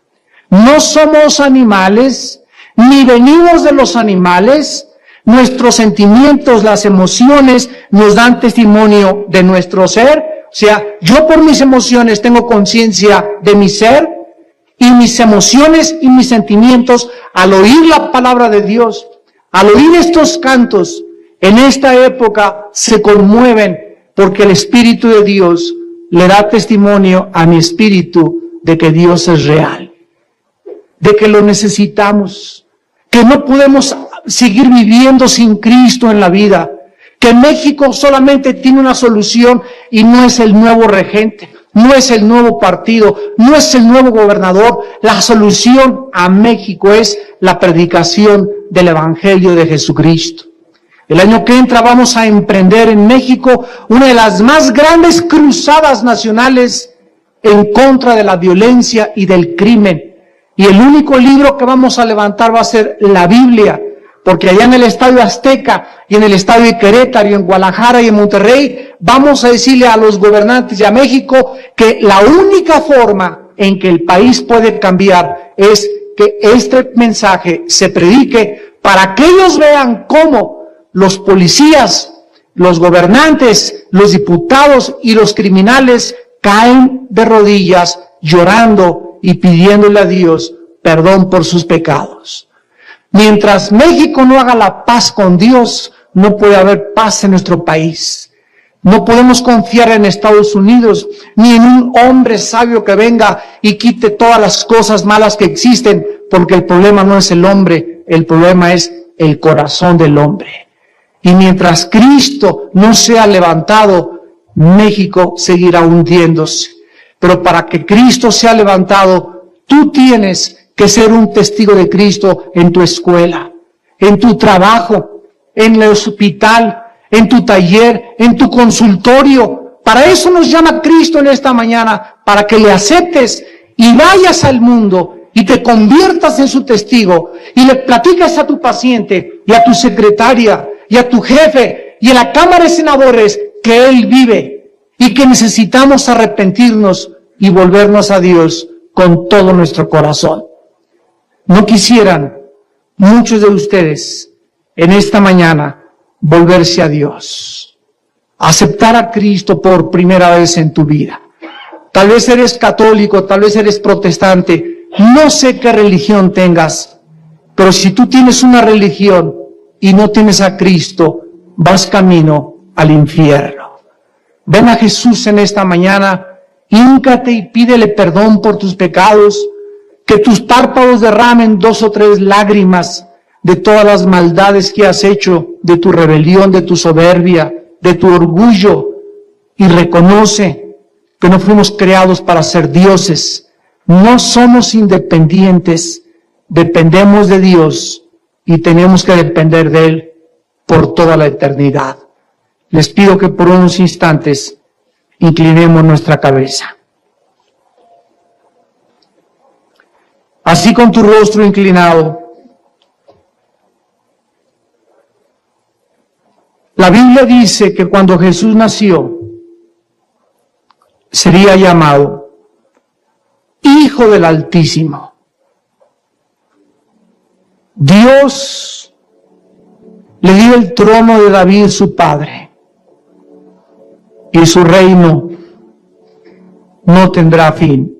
No somos animales, ni venimos de los animales. Nuestros sentimientos, las emociones nos dan testimonio de nuestro ser. O sea, yo por mis emociones tengo conciencia de mi ser, y mis emociones y mis sentimientos, al oír la palabra de Dios, al oír estos cantos, en esta época se conmueven porque el Espíritu de Dios le da testimonio a mi espíritu de que Dios es real, de que lo necesitamos, que no podemos seguir viviendo sin Cristo en la vida, que México solamente tiene una solución y no es el nuevo regente, no es el nuevo partido, no es el nuevo gobernador. La solución a México es la predicación del Evangelio de Jesucristo. El año que entra vamos a emprender en México una de las más grandes cruzadas nacionales en contra de la violencia y del crimen. Y el único libro que vamos a levantar va a ser la Biblia, porque allá en el Estadio Azteca y en el Estadio de Querétaro y en Guadalajara y en Monterrey vamos a decirle a los gobernantes y a México que la única forma en que el país puede cambiar es que este mensaje se predique para que ellos vean cómo los policías, los gobernantes, los diputados y los criminales caen de rodillas llorando y pidiéndole a Dios perdón por sus pecados. Mientras México no haga la paz con Dios, no puede haber paz en nuestro país. No podemos confiar en Estados Unidos, ni en un hombre sabio que venga y quite todas las cosas malas que existen, porque el problema no es el hombre, el problema es el corazón del hombre. Y mientras Cristo no sea levantado, México seguirá hundiéndose. Pero para que Cristo sea levantado, tú tienes que ser un testigo de Cristo en tu escuela, en tu trabajo, en el hospital, en tu taller, en tu consultorio. Para eso nos llama Cristo en esta mañana, para que le aceptes y vayas al mundo y te conviertas en su testigo y le platiques a tu paciente y a tu secretaria y a tu jefe y a la Cámara de Senadores que Él vive y que necesitamos arrepentirnos y volvernos a Dios con todo nuestro corazón. ¿No quisieran muchos de ustedes en esta mañana volverse a Dios, aceptar a Cristo por primera vez en tu vida? Tal vez eres católico, tal vez eres protestante, no sé qué religión tengas, pero si tú tienes una religión y no tienes a Cristo, vas camino al infierno. Ven a Jesús en esta mañana, híncate y pídele perdón por tus pecados, que tus párpados derramen 2 o 3 lágrimas de todas las maldades que has hecho, de tu rebelión, de tu soberbia, de tu orgullo, y reconoce que no fuimos creados para ser dioses. No somos independientes, dependemos de Dios y tenemos que depender de Él por toda la eternidad. Les pido que por unos instantes inclinemos nuestra cabeza. Así con tu rostro inclinado. La Biblia dice que cuando Jesús nació, sería llamado Hijo del Altísimo. Dios le dio el trono de David, su padre, y su reino no tendrá fin.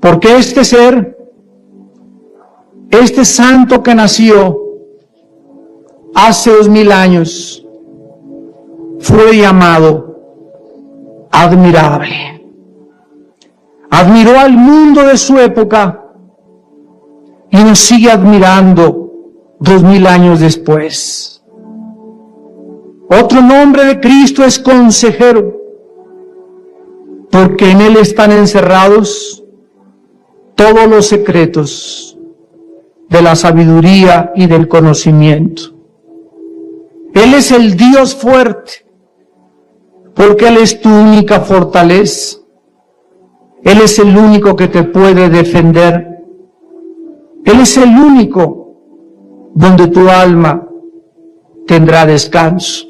Porque este ser, este santo que nació hace 2000 años, fue llamado admirable. Admiró al mundo de su época y nos sigue admirando 2000 años después. Otro nombre de Cristo es consejero, porque en Él están encerrados todos los secretos de la sabiduría y del conocimiento. Él es el Dios fuerte, porque Él es tu única fortaleza. Él es el único que te puede defender. Él es el único donde tu alma tendrá descanso.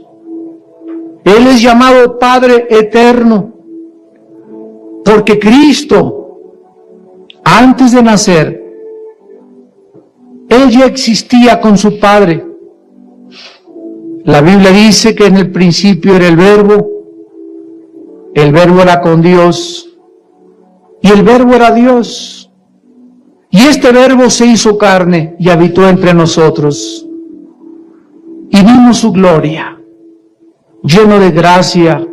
Él es llamado Padre eterno, porque Cristo, antes de nacer, Él ya existía con su Padre. La Biblia dice que en el principio era el Verbo era con Dios, y el Verbo era Dios. Y este Verbo se hizo carne y habitó entre nosotros. Y vimos su gloria, lleno de gracia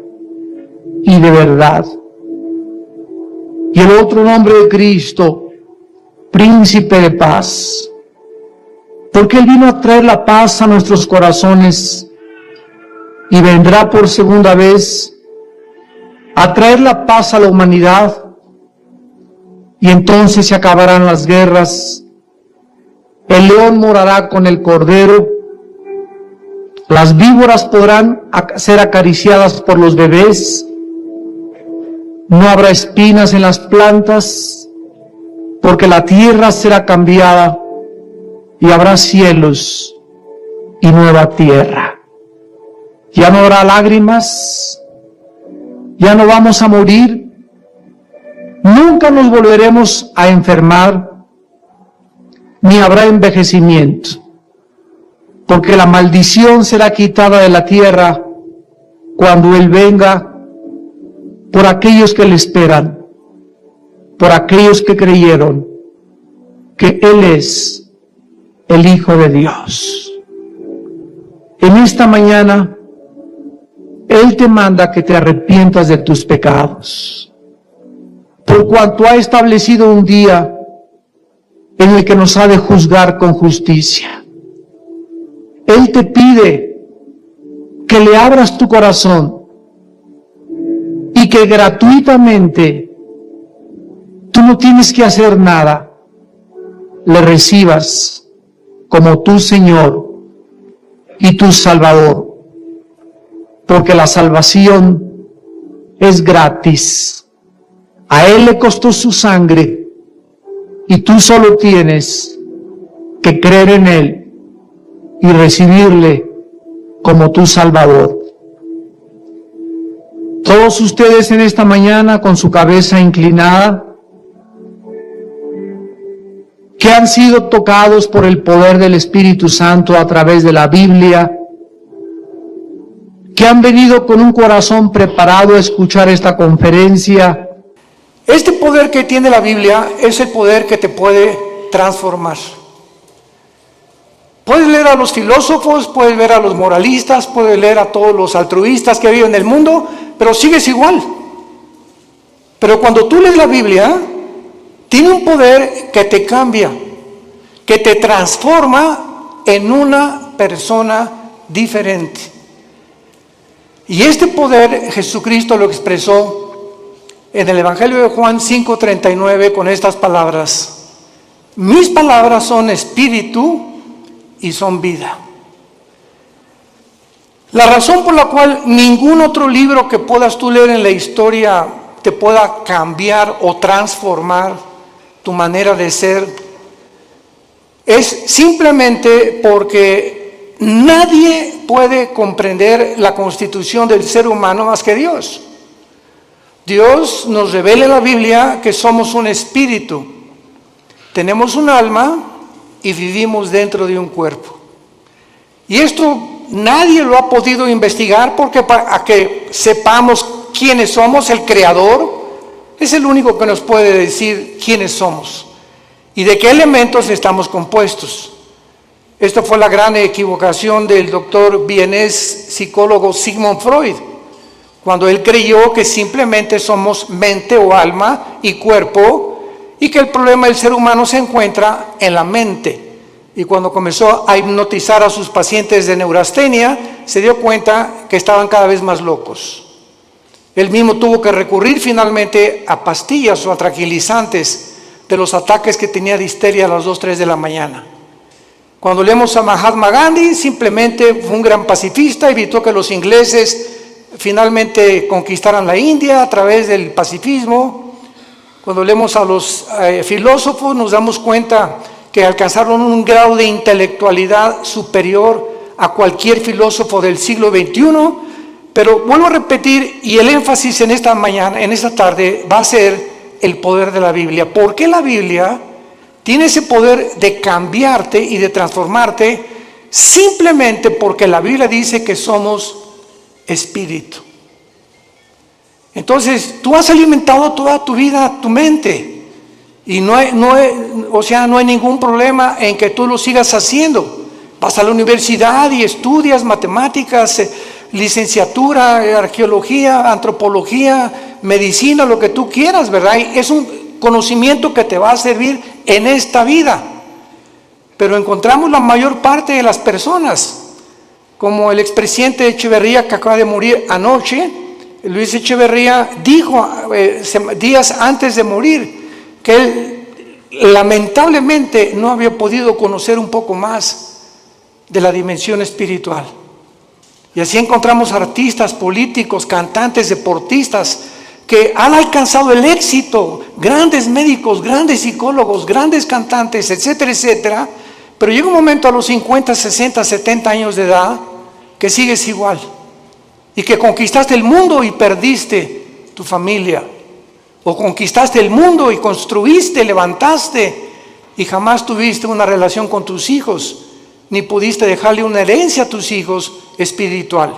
y de verdad. Y el otro nombre de Cristo, Príncipe de Paz, porque Él vino a traer la paz a nuestros corazones y vendrá por segunda vez a traer la paz a la humanidad, y entonces se acabarán las guerras, el león morará con el cordero, las víboras podrán ser acariciadas por los bebés, no habrá espinas en las plantas, porque la tierra será cambiada y habrá cielos y nueva tierra. Ya no habrá lágrimas, ya no vamos a morir, nunca nos volveremos a enfermar, ni habrá envejecimiento, porque la maldición será quitada de la tierra cuando Él venga, por aquellos que le esperan, por aquellos que creyeron que Él es el Hijo de Dios. En esta mañana, Él te manda que te arrepientas de tus pecados, por cuanto ha establecido un día en el que nos ha de juzgar con justicia. Él te pide que le abras tu corazón y que gratuitamente, tú no tienes que hacer nada, le recibas como tu Señor y tu Salvador, porque la salvación es gratis. A Él le costó su sangre y tú solo tienes que creer en Él y recibirle como tu Salvador. Todos ustedes en esta mañana con su cabeza inclinada, que han sido tocados por el poder del Espíritu Santo a través de la Biblia, que han venido con un corazón preparado a escuchar esta conferencia. Este poder que tiene la Biblia es el poder que te puede transformar. Puedes leer a los filósofos, puedes ver a los moralistas, puedes leer a todos los altruistas que viven en el mundo, pero sigues igual. Pero cuando tú lees la Biblia, tiene un poder que te cambia, que te transforma en una persona diferente. Y este poder Jesucristo lo expresó en el Evangelio de Juan 5:39 con estas palabras: mis palabras son espíritu y son vida. La razón por la cual ningún otro libro que puedas tú leer en la historia te pueda cambiar o transformar tu manera de ser es simplemente porque nadie puede comprender la constitución del ser humano más que Dios. Dios nos revela en la Biblia que somos un espíritu, tenemos un alma y vivimos dentro de un cuerpo. Y esto nadie lo ha podido investigar, porque para que sepamos quiénes somos, el Creador es el único que nos puede decir quiénes somos y de qué elementos estamos compuestos. Esta fue la gran equivocación del doctor vienés psicólogo Sigmund Freud, cuando él creyó que simplemente somos mente o alma y cuerpo, y que el problema del ser humano se encuentra en la mente. Y cuando comenzó a hipnotizar a sus pacientes de neurastenia, se dio cuenta que estaban cada vez más locos. Él mismo tuvo que recurrir finalmente a pastillas o a tranquilizantes de los ataques que tenía de histeria a las 2, 3 de la mañana. Cuando leemos a Mahatma Gandhi, simplemente fue un gran pacifista, evitó que los ingleses finalmente conquistaran la India a través del pacifismo. Cuando leemos a los filósofos, nos damos cuenta que alcanzaron un grado de intelectualidad superior a cualquier filósofo del siglo XXI, pero vuelvo a repetir, y el énfasis en esta mañana, en esta tarde, va a ser el poder de la Biblia. ¿Por qué la Biblia tiene ese poder de cambiarte y de transformarte? Simplemente porque la Biblia dice que somos espíritu. Entonces, tú has alimentado toda tu vida tu mente. Y no hay ningún problema en que tú lo sigas haciendo. Vas a la universidad y estudias matemáticas, licenciatura, arqueología, antropología, medicina, lo que tú quieras, ¿verdad? Y es un conocimiento que te va a servir en esta vida. Pero encontramos la mayor parte de las personas, como el expresidente Echeverría, que acaba de morir anoche. Luis Echeverría dijo días antes de morir que él lamentablemente no había podido conocer un poco más de la dimensión espiritual. Y así encontramos artistas, políticos, cantantes, deportistas que han alcanzado el éxito, grandes médicos, grandes psicólogos, grandes cantantes, etcétera, etcétera, pero llega un momento a los 50, 60, 70 años de edad que sigues igual y que conquistaste el mundo y perdiste tu familia. O conquistaste el mundo y construiste, levantaste y jamás tuviste una relación con tus hijos, ni pudiste dejarle una herencia a tus hijos espiritual.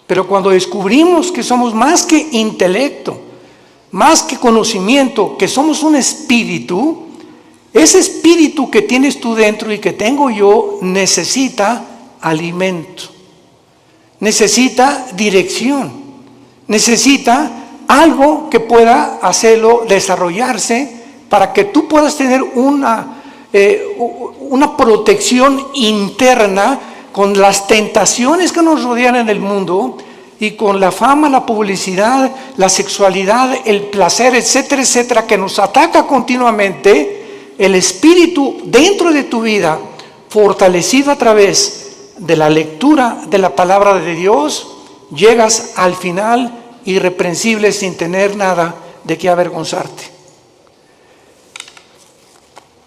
Pero cuando descubrimos que somos más que intelecto, más que conocimiento, que somos un espíritu, ese espíritu que tienes tú dentro y que tengo yo necesita alimento, necesita dirección, necesita algo que pueda hacerlo desarrollarse para que tú puedas tener una protección interna con las tentaciones que nos rodean en el mundo y con la fama, la publicidad, la sexualidad, el placer, etcétera, etcétera, que nos ataca continuamente. El espíritu dentro de tu vida, fortalecido a través de la lectura de la palabra de Dios, llegas al final irreprensible sin tener nada de qué avergonzarte.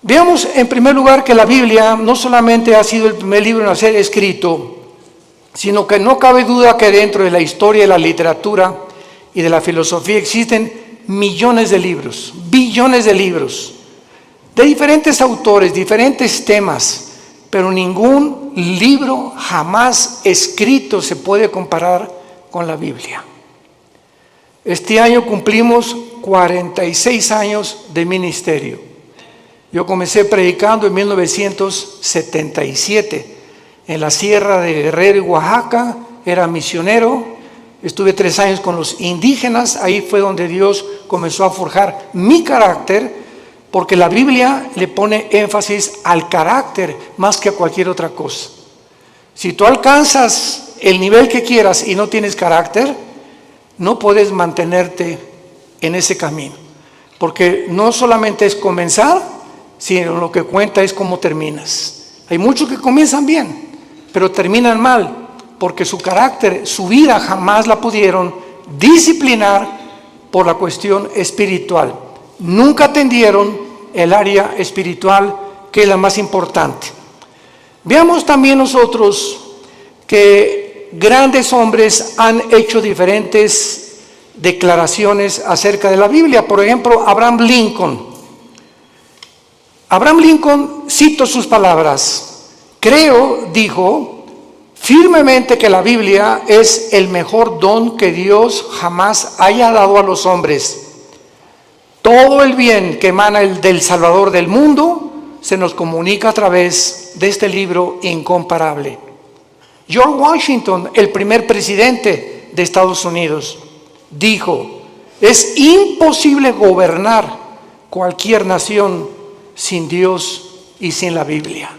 Veamos en primer lugar que la Biblia no solamente ha sido el primer libro en ser escrito, sino que no cabe duda que dentro de la historia de la literatura y de la filosofía existen millones de libros, billones de libros, de diferentes autores, diferentes temas, pero ningún libro jamás escrito se puede comparar con la Biblia. Este año cumplimos 46 años de ministerio. Yo comencé predicando en 1977 en la Sierra de Guerrero y Oaxaca. Era misionero, estuve 3 años con los indígenas. Ahí fue donde Dios comenzó a forjar mi carácter, porque la Biblia le pone énfasis al carácter más que a cualquier otra cosa. Si tú alcanzas el nivel que quieras y no tienes carácter, no puedes mantenerte en ese camino, porque no solamente es comenzar, sino lo que cuenta es cómo terminas. Hay muchos que comienzan bien, pero terminan mal, porque su carácter, su vida jamás la pudieron disciplinar por la cuestión espiritual. Nunca atendieron el área espiritual, que es la más importante. Veamos también nosotros que grandes hombres han hecho diferentes declaraciones acerca de la Biblia. Por ejemplo, Abraham Lincoln. Abraham Lincoln, cito sus palabras: creo, dijo, firmemente que la Biblia es el mejor don que Dios jamás haya dado a los hombres. Todo el bien que emana del Salvador del mundo se nos comunica a través de este libro incomparable. George Washington, el primer presidente de Estados Unidos, dijo: es imposible gobernar cualquier nación sin Dios y sin la Biblia.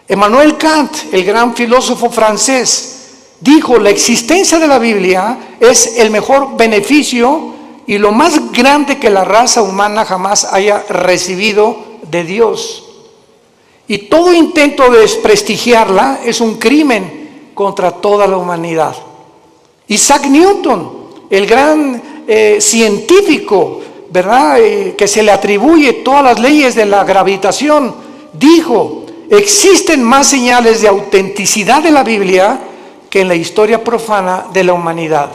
Emmanuel Kant, el gran filósofo francés, dijo: la existencia de la Biblia es el mejor beneficio y lo más grande que la raza humana jamás haya recibido de Dios. Y todo intento de desprestigiarla es un crimen contra toda la humanidad. Isaac Newton, el gran científico, ¿verdad? Que se le atribuye todas las leyes de la gravitación, dijo: existen más señales de autenticidad de la Biblia que en la historia profana de la humanidad.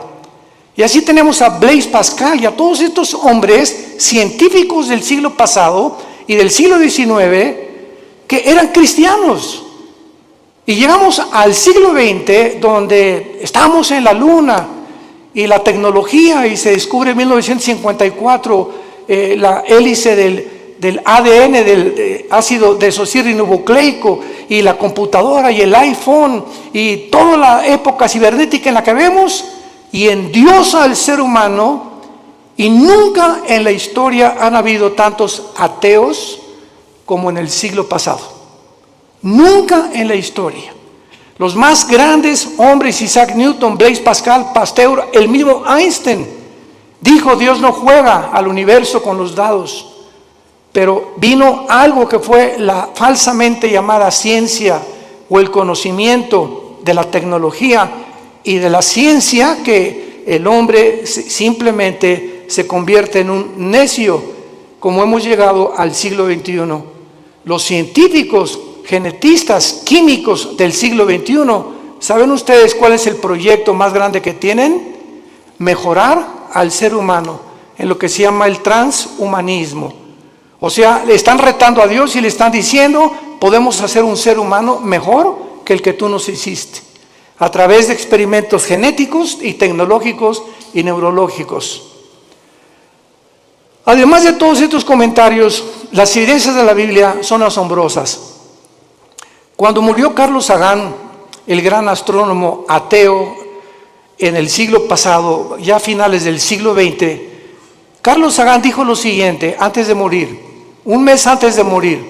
Y así tenemos a Blaise Pascal y a todos estos hombres científicos del siglo pasado y del siglo XIX que eran cristianos. Y llegamos al siglo XX, donde estamos en la luna y la tecnología, y se descubre en 1954 la hélice del ADN, del ácido desoxirribonucleico, y la computadora y el iPhone y toda la época cibernética en la que vemos, y endiosa al ser humano. Y nunca en la historia han habido tantos ateos como en el siglo pasado. Nunca en la historia. Los más grandes hombres: Isaac Newton, Blaise Pascal, Pasteur, el mismo Einstein, dijo: Dios no juega al universo con los dados. Pero vino algo que fue la falsamente llamada ciencia, o el conocimiento de la tecnología y de la ciencia, que el hombre simplemente se convierte en un necio, como hemos llegado al siglo XXI. Los científicos, genetistas, químicos del siglo XXI, ¿saben ustedes cuál es el proyecto más grande que tienen? Mejorar al ser humano en lo que se llama el transhumanismo. O sea, le están retando a Dios y le están diciendo: podemos hacer un ser humano mejor que el que tú nos hiciste, a través de experimentos genéticos y tecnológicos y neurológicos. Además de todos estos comentarios, las evidencias de la Biblia son asombrosas. Cuando murió Carlos Sagan, el gran astrónomo ateo, en el siglo pasado, ya a finales del siglo XX, Carlos Sagan dijo lo siguiente antes de morir, un mes antes de morir.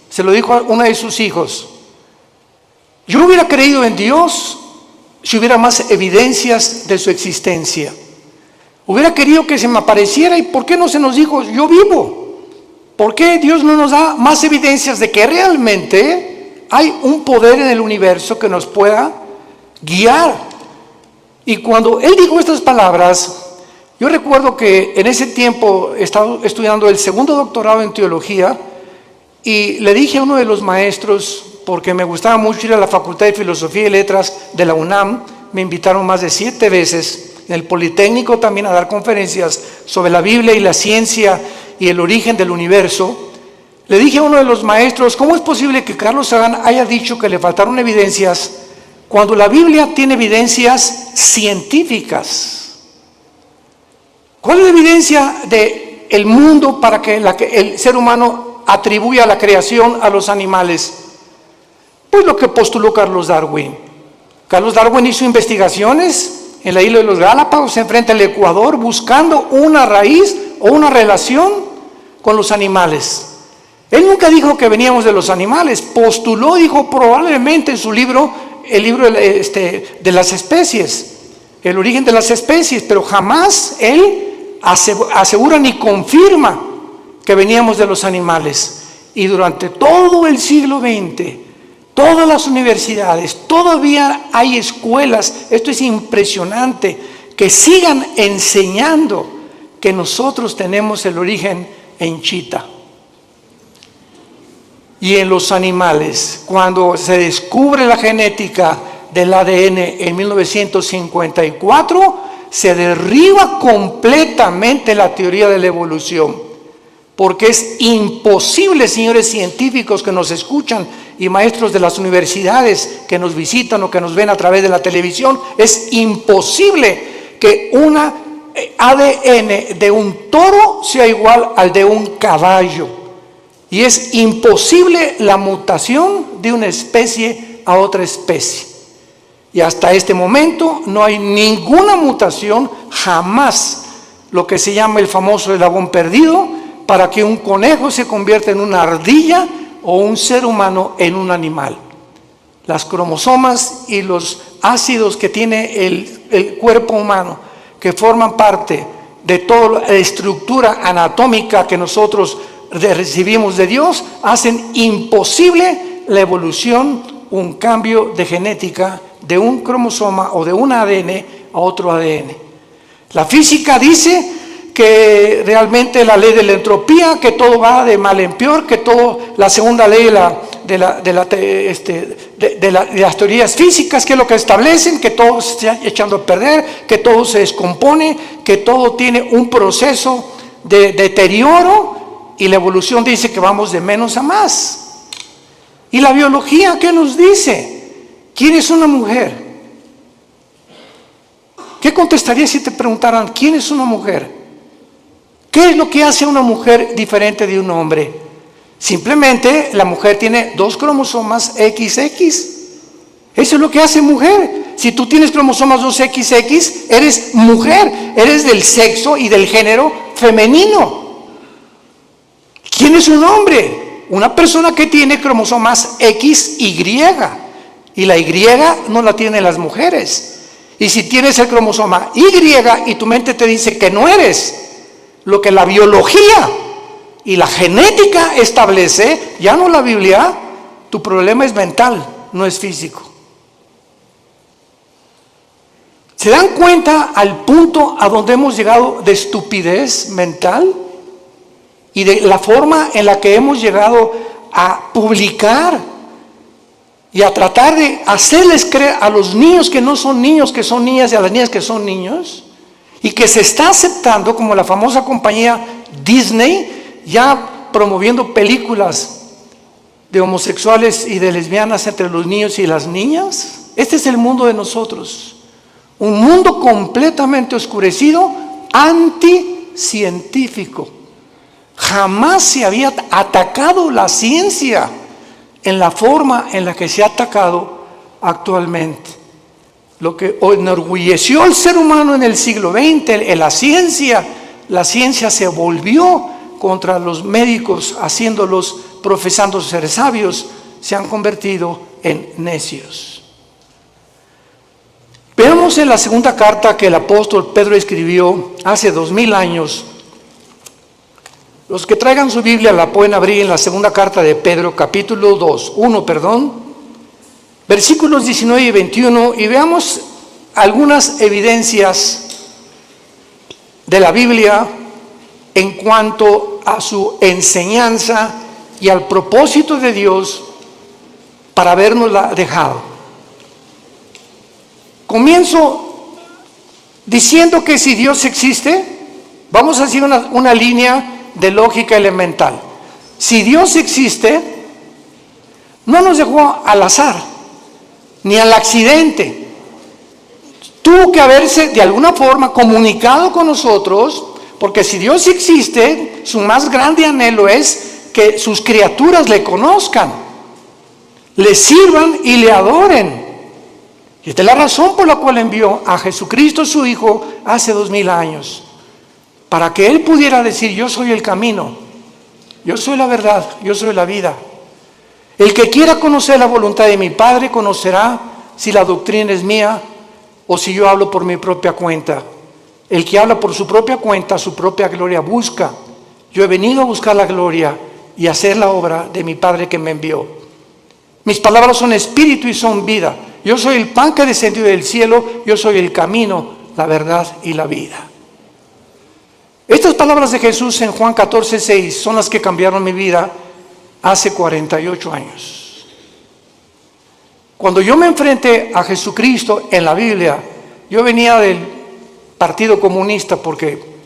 Se lo dijo a uno de sus hijos: yo hubiera creído en Dios si hubiera más evidencias de su existencia. Hubiera querido que se me apareciera. ¿Y por qué no se nos dijo: yo vivo? ¿Por qué Dios no nos da más evidencias de que realmente hay un poder en el universo que nos pueda guiar? Y cuando él dijo estas palabras, yo recuerdo que en ese tiempo estaba estudiando el segundo doctorado en teología, y le dije a uno de los maestros, porque me gustaba mucho ir a la Facultad de Filosofía y Letras de la UNAM, me invitaron más de 7 veces, en el Politécnico también, a dar conferencias sobre la Biblia y la ciencia y el origen del universo. Le dije a uno de los maestros: ¿cómo es posible que Carlos Sagan haya dicho que le faltaron evidencias cuando la Biblia tiene evidencias científicas? ¿Cuál es la evidencia del mundo para que el ser humano atribuya la creación a los animales? Pues lo que postuló Carlos Darwin. Carlos Darwin hizo investigaciones en la isla de los Galápagos, enfrente al Ecuador, buscando una raíz o una relación con los animales. Él nunca dijo que veníamos de los animales, postuló, dijo probablemente en su libro, el libro de las especies, el origen de las especies, pero jamás él asegura ni confirma que veníamos de los animales. Y durante todo el siglo XX, todas las universidades, todavía hay escuelas, esto es impresionante, que sigan enseñando que nosotros tenemos el origen en Chita. Y en los animales, cuando se descubre la genética del ADN en 1954, se derriba completamente la teoría de la evolución. Porque es imposible, señores científicos que nos escuchan y maestros de las universidades que nos visitan o que nos ven a través de la televisión, es imposible que una ADN de un toro sea igual al de un caballo. Y es imposible la mutación de una especie a otra especie. Y hasta este momento no hay ninguna mutación, jamás, lo que se llama el famoso eslabón perdido, para que un conejo se convierta en una ardilla o un ser humano en un animal. Las cromosomas y los ácidos que tiene el cuerpo humano, que forman parte de toda la estructura anatómica que nosotros recibimos de Dios, hacen imposible la evolución, un cambio de genética de un cromosoma o de un ADN a otro ADN. La física dice que realmente la ley de la entropía, que todo va de mal en peor, que todo, la segunda ley de las teorías físicas, que es lo que establecen, que todo se está echando a perder, que todo se descompone, que todo tiene un proceso de deterioro, y la evolución dice que vamos de menos a más. ¿Y la biología qué nos dice? ¿Quién es una mujer? ¿Qué contestarías si te preguntaran quién es una mujer? ¿Qué es lo que hace a una mujer diferente de un hombre? Simplemente la mujer tiene 2 cromosomas XX. Eso es lo que hace mujer. Si tú tienes cromosomas 2XX, eres mujer, eres del sexo y del género femenino. ¿Quién es un hombre? Una persona que tiene cromosomas XY. Y la Y no la tienen las mujeres. Y si tienes el cromosoma Y y tu mente te dice que no eres lo que la biología y la genética establece, ya no la Biblia, tu problema es mental, no es físico. ¿Se dan cuenta al punto a donde hemos llegado de estupidez mental? Y de la forma en la que hemos llegado a publicar y a tratar de hacerles creer a los niños que no son niños, que son niñas, y a las niñas que son niños, y que se está aceptando, como la famosa compañía Disney, ya promoviendo películas de homosexuales y de lesbianas entre los niños y las niñas. Este es el mundo de nosotros, un mundo completamente oscurecido, anticientífico. Jamás se había atacado la ciencia en la forma en la que se ha atacado actualmente. Lo que enorgulleció al ser humano en el siglo XX, en la ciencia se volvió contra los médicos, haciéndolos, profesando ser sabios, se han convertido en necios. Veamos en la segunda carta que el apóstol Pedro escribió hace 2000 años. Los que traigan su Biblia la pueden abrir en la segunda carta de Pedro, capítulo 1, versículos 19 y 21, y veamos algunas evidencias de la Biblia en cuanto a su enseñanza y al propósito de Dios para habernosla dejado. Comienzo diciendo que si Dios existe, vamos a hacer una línea de lógica elemental. Si Dios existe, no nos dejó al azar, ni al accidente. Tuvo que haberse de alguna forma comunicado con nosotros, porque si Dios existe, su más grande anhelo es que sus criaturas le conozcan, le sirvan y le adoren. Y esta es la razón por la cual envió a Jesucristo su Hijo hace 2000 años, para que Él pudiera decir: yo soy el camino, yo soy la verdad, yo soy la vida. El que quiera conocer la voluntad de mi Padre conocerá si la doctrina es mía o si yo hablo por mi propia cuenta. El que habla por su propia cuenta, su propia gloria busca. Yo he venido a buscar la gloria y hacer la obra de mi Padre que me envió. Mis palabras son espíritu y son vida. Yo soy el pan que descendió del cielo, yo soy el camino, la verdad y la vida. Estas palabras de Jesús en Juan 14:6 son las que cambiaron mi vida hace 48 años. Cuando yo me enfrenté a Jesucristo en la Biblia, yo venía del Partido Comunista porque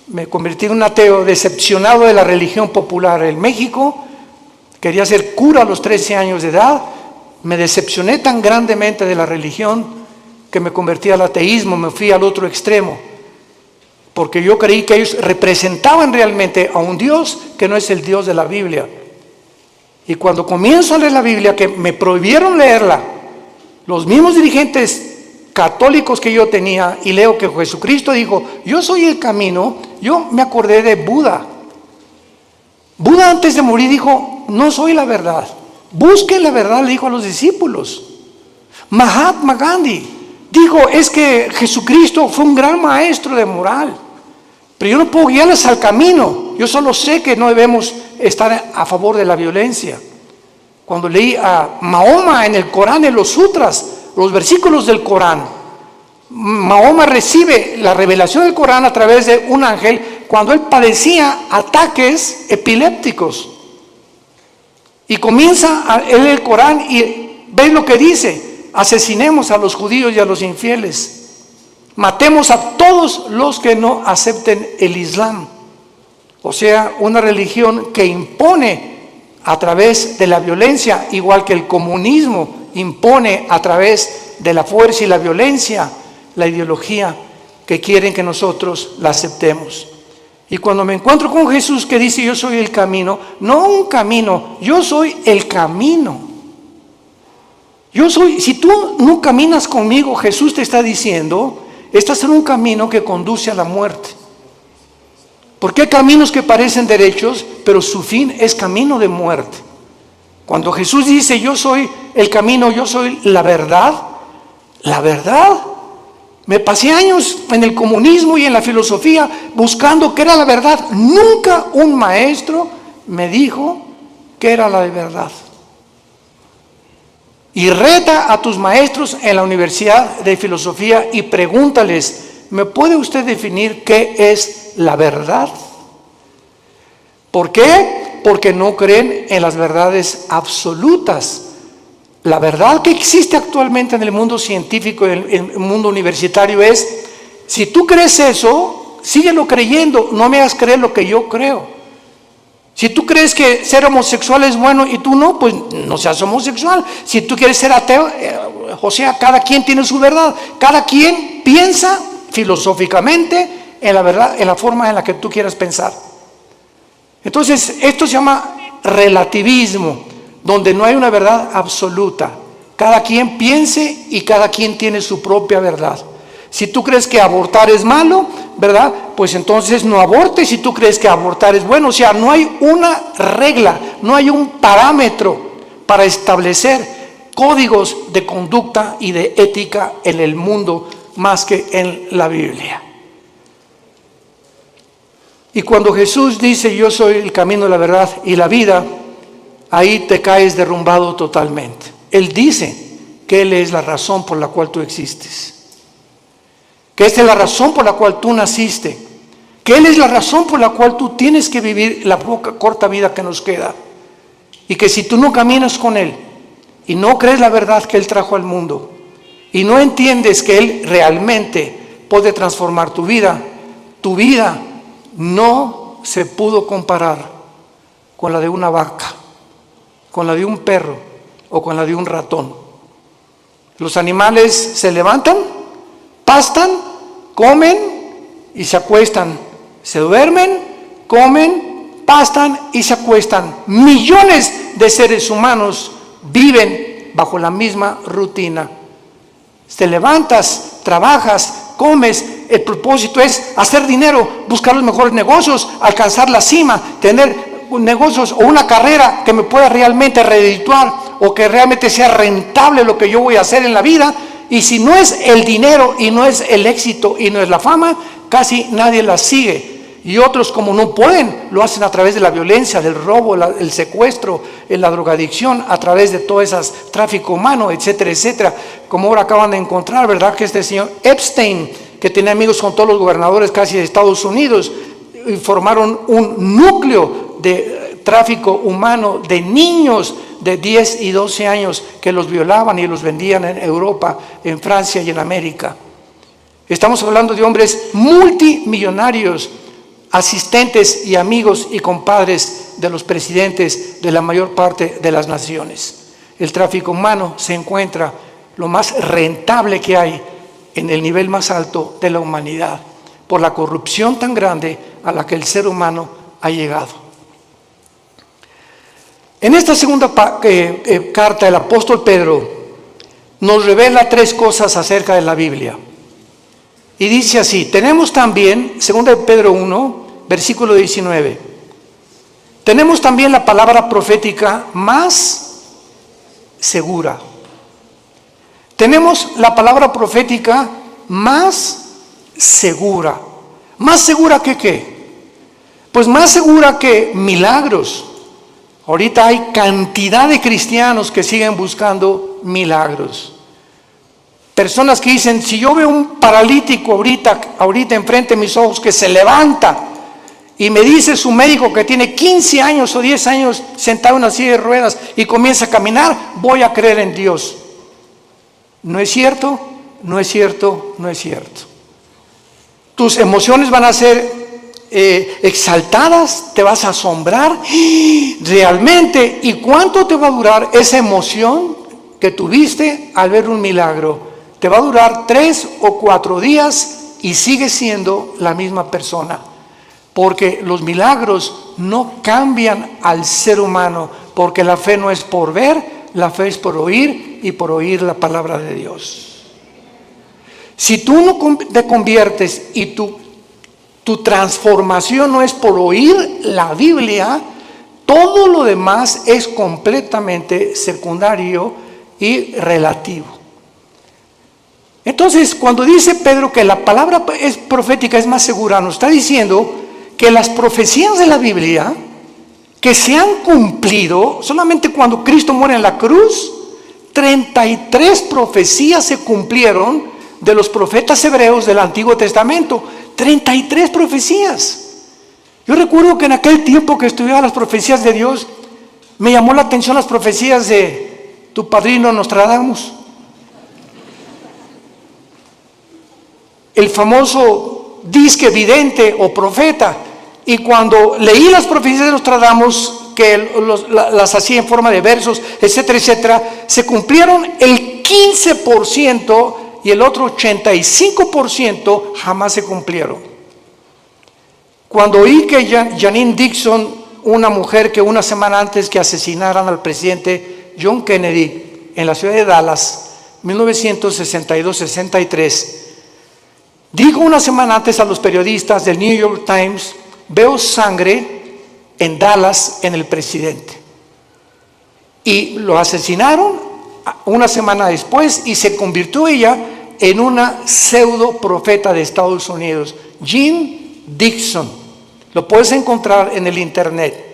me convertí en un ateo decepcionado de la religión popular en México. Quería ser cura a los 13 años de edad. Me decepcioné tan grandemente de la religión que me convertí al ateísmo, me fui al otro extremo. porque yo creí que ellos representaban realmente a un Dios que no es el Dios de la Biblia. Y cuando comienzo a leer la Biblia, que me prohibieron leerla, los mismos dirigentes católicos que yo tenía, y leo que Jesucristo dijo, yo soy el camino, yo me acordé de Buda. Buda antes de morir dijo, no soy la verdad, busquen la verdad, le dijo a los discípulos. Mahatma Gandhi dijo, es que Jesucristo fue un gran maestro de moral, pero yo no puedo guiarles al camino, yo solo sé que no debemos estar a favor de la violencia. Cuando leí a Mahoma en el Corán, en los sutras, los versículos del Corán, Mahoma recibe la revelación del Corán a través de un ángel cuando él padecía ataques epilépticos. Y comienza a leer el Corán y ven lo que dice: asesinemos a los judíos y a los infieles, matemos a todos los que no acepten el Islam. O sea, una religión que impone a través de la violencia, igual que el comunismo impone a través de la fuerza y la violencia, la ideología que quieren que nosotros la aceptemos. Y cuando me encuentro con Jesús que dice yo soy el camino, no un camino, yo soy el camino. Yo soy, si tú no caminas conmigo, Jesús te está diciendo, estás en un camino que conduce a la muerte. Porque hay caminos que parecen derechos, pero su fin es camino de muerte. Cuando Jesús dice yo soy el camino, yo soy la verdad, me pasé años en el comunismo y en la filosofía buscando qué era la verdad. Nunca un maestro me dijo qué era la verdad. Y reta a tus maestros en la Universidad de Filosofía y pregúntales, ¿me puede usted definir qué es la verdad? ¿Por qué? Porque no creen en las verdades absolutas. La verdad que existe actualmente en el mundo científico, en el mundo universitario es, si tú crees eso, síguelo creyendo, no me hagas creer lo que yo creo. Si tú crees que ser homosexual es bueno y tú no, pues no seas homosexual. Si tú quieres ser ateo, o sea, cada quien tiene su verdad. Cada quien piensa filosóficamente en la verdad, en la forma en la que tú quieras pensar. Entonces, esto se llama relativismo, donde no hay una verdad absoluta. Cada quien piense y cada quien tiene su propia verdad. Si tú crees que abortar es malo, ¿verdad? Pues entonces no abortes. Si tú crees que abortar es bueno, o sea, no hay una regla, no hay un parámetro para establecer códigos de conducta y de ética en el mundo más que en la Biblia. Y cuando Jesús dice yo soy el camino, la verdad y la vida, ahí te caes derrumbado totalmente. Él dice que Él es la razón por la cual tú existes, que esta es la razón por la cual tú naciste, que Él es la razón por la cual tú tienes que vivir la corta vida que nos queda, y que si tú no caminas con Él y no crees la verdad que Él trajo al mundo y no entiendes que Él realmente puede transformar tu vida no se pudo comparar con la de una vaca, con la de un perro o con la de un ratón. Los animales se levantan, pastan, comen y se acuestan, se duermen, comen, pastan y se acuestan. Millones de seres humanos viven bajo la misma rutina. Te levantas, trabajas, comes, el propósito es hacer dinero, buscar los mejores negocios, alcanzar la cima, tener negocios o una carrera que me pueda realmente redituar o que realmente sea rentable lo que yo voy a hacer en la vida. Y si no es el dinero y no es el éxito y no es la fama, casi nadie la sigue. Y otros, como no pueden, lo hacen a través de la violencia, del robo, el secuestro, la drogadicción, a través de todo ese tráfico humano, etcétera, etcétera. Como ahora acaban de encontrar, ¿verdad? Que este señor Epstein, que tenía amigos con todos los gobernadores casi de Estados Unidos, y formaron un núcleo de tráfico humano de niños de 10 y 12 años que los violaban y los vendían en Europa, en Francia y en América. Estamos hablando de hombres multimillonarios, asistentes y amigos y compadres de los presidentes de la mayor parte de las naciones. El tráfico humano se encuentra lo más rentable que hay en el nivel más alto de la humanidad. por la corrupción tan grande a la que el ser humano ha llegado. En esta segunda carta, el apóstol Pedro nos revela 3 cosas acerca de la Biblia. Y dice así, tenemos también, 2 Pedro 1, versículo 19, tenemos también la palabra profética más segura. Tenemos la palabra profética más segura. ¿Más segura que qué? Pues más segura que milagros. Ahorita hay cantidad de cristianos que siguen buscando milagros. Personas que dicen, si yo veo un paralítico ahorita enfrente de mis ojos que se levanta y me dice su médico que tiene 15 años o 10 años sentado en una silla de ruedas y comienza a caminar, voy a creer en Dios. ¿No es cierto? No es cierto, no es cierto. Tus emociones van a ser exaltadas, te vas a asombrar realmente. ¿Y cuánto te va a durar esa emoción que tuviste al ver un milagro? Te va a durar 3 o 4 días y sigues siendo la misma persona, porque los milagros no cambian al ser humano, porque la fe no es por ver, la fe es por oír, y por oír la palabra de Dios. Si tú no te conviertes y tu transformación no es por oír la Biblia, todo lo demás es completamente secundario y relativo. Entonces, cuando dice Pedro que la palabra es profética, es más segura, nos está diciendo que las profecías de la Biblia que se han cumplido, solamente cuando Cristo muere en la cruz, 33 profecías se cumplieron de los profetas hebreos del Antiguo Testamento. 33 profecías. Yo recuerdo que en aquel tiempo que estudiaba las profecías de Dios, me llamó la atención las profecías de tu padrino Nostradamus. El famoso disque vidente o profeta. Y cuando leí las profecías de Nostradamus, que las hacía en forma de versos, etcétera, etcétera, se cumplieron el 15% y el otro 85% jamás se cumplieron. Cuando oí que Janine Dixon, una mujer que una semana antes que asesinaran al presidente John Kennedy en la ciudad de Dallas, 1962-63, dijo una semana antes a los periodistas del New York Times, veo sangre en Dallas en el presidente. Y lo asesinaron una semana después y se convirtió ella en una pseudo profeta de Estados Unidos, Jean Dixon. Lo puedes encontrar en el internet.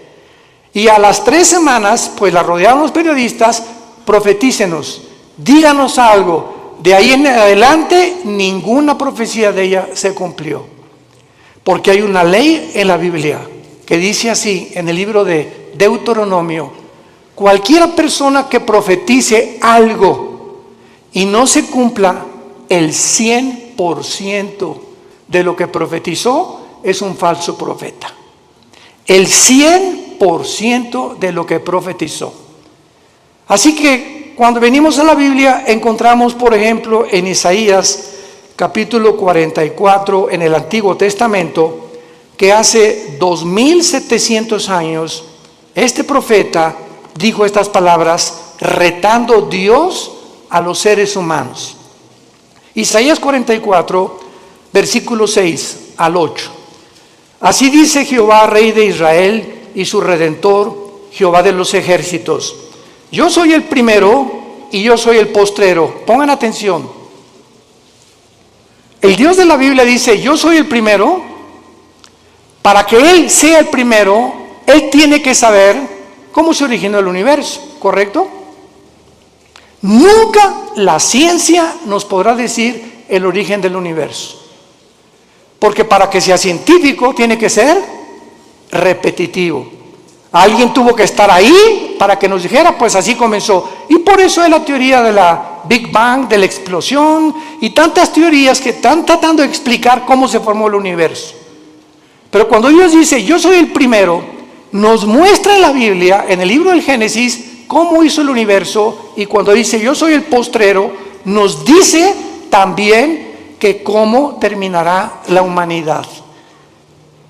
Y a las 3 semanas, pues la rodearon los periodistas, profetícenos, díganos algo. De ahí en adelante, ninguna profecía de ella se cumplió. Porque hay una ley en la Biblia que dice así, en el libro de Deuteronomio, cualquier persona que profetice algo y no se cumpla el 100% de lo que profetizó, es un falso profeta. El 100% de lo que profetizó. Así que cuando venimos a la Biblia encontramos, por ejemplo, en Isaías capítulo 44 en el Antiguo Testamento, que hace 2700 años este profeta dijo estas palabras retando Dios a los seres humanos. Isaías 44 versículo 6 al 8. Así dice Jehová, Rey de Israel y su Redentor, Jehová de los ejércitos: yo soy el primero y yo soy el postrero. Pongan atención. El Dios de la Biblia dice, yo soy el primero. Para que Él sea el primero, Él tiene que saber cómo se originó el universo, ¿correcto? Nunca la ciencia nos podrá decir el origen del universo. Porque para que sea científico tiene que ser repetitivo. Alguien tuvo que estar ahí para que nos dijera, pues así comenzó. Y por eso es la teoría de la Big Bang, de la explosión, y tantas teorías que están tratando de explicar cómo se formó el universo. Pero cuando Dios dice, yo soy el primero, nos muestra en la Biblia, en el libro del Génesis, cómo hizo el universo. Y cuando dice, yo soy el postrero, nos dice también que cómo terminará la humanidad.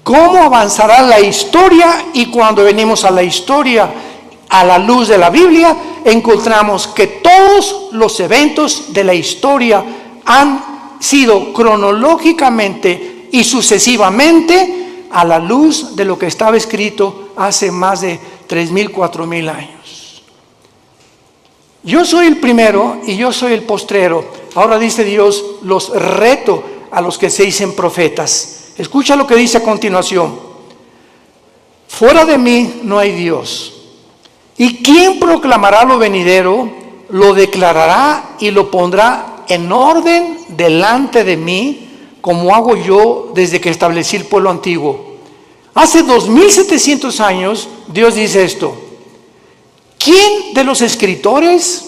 ¿Cómo avanzará la historia? Y cuando venimos a la historia, a la luz de la Biblia, encontramos que todos los eventos de la historia han sido cronológicamente y sucesivamente a la luz de lo que estaba escrito hace más de 3,000, 4,000 años. Yo soy el primero y yo soy el postrero. Ahora dice Dios, los reto a los que se dicen profetas. Escucha lo que dice a continuación. Fuera de mí no hay Dios. ¿Y quién proclamará lo venidero? Lo declarará y lo pondrá en orden delante de mí, como hago yo desde que establecí el pueblo antiguo. Hace 2,700 años Dios dice esto. ¿Quién de los escritores,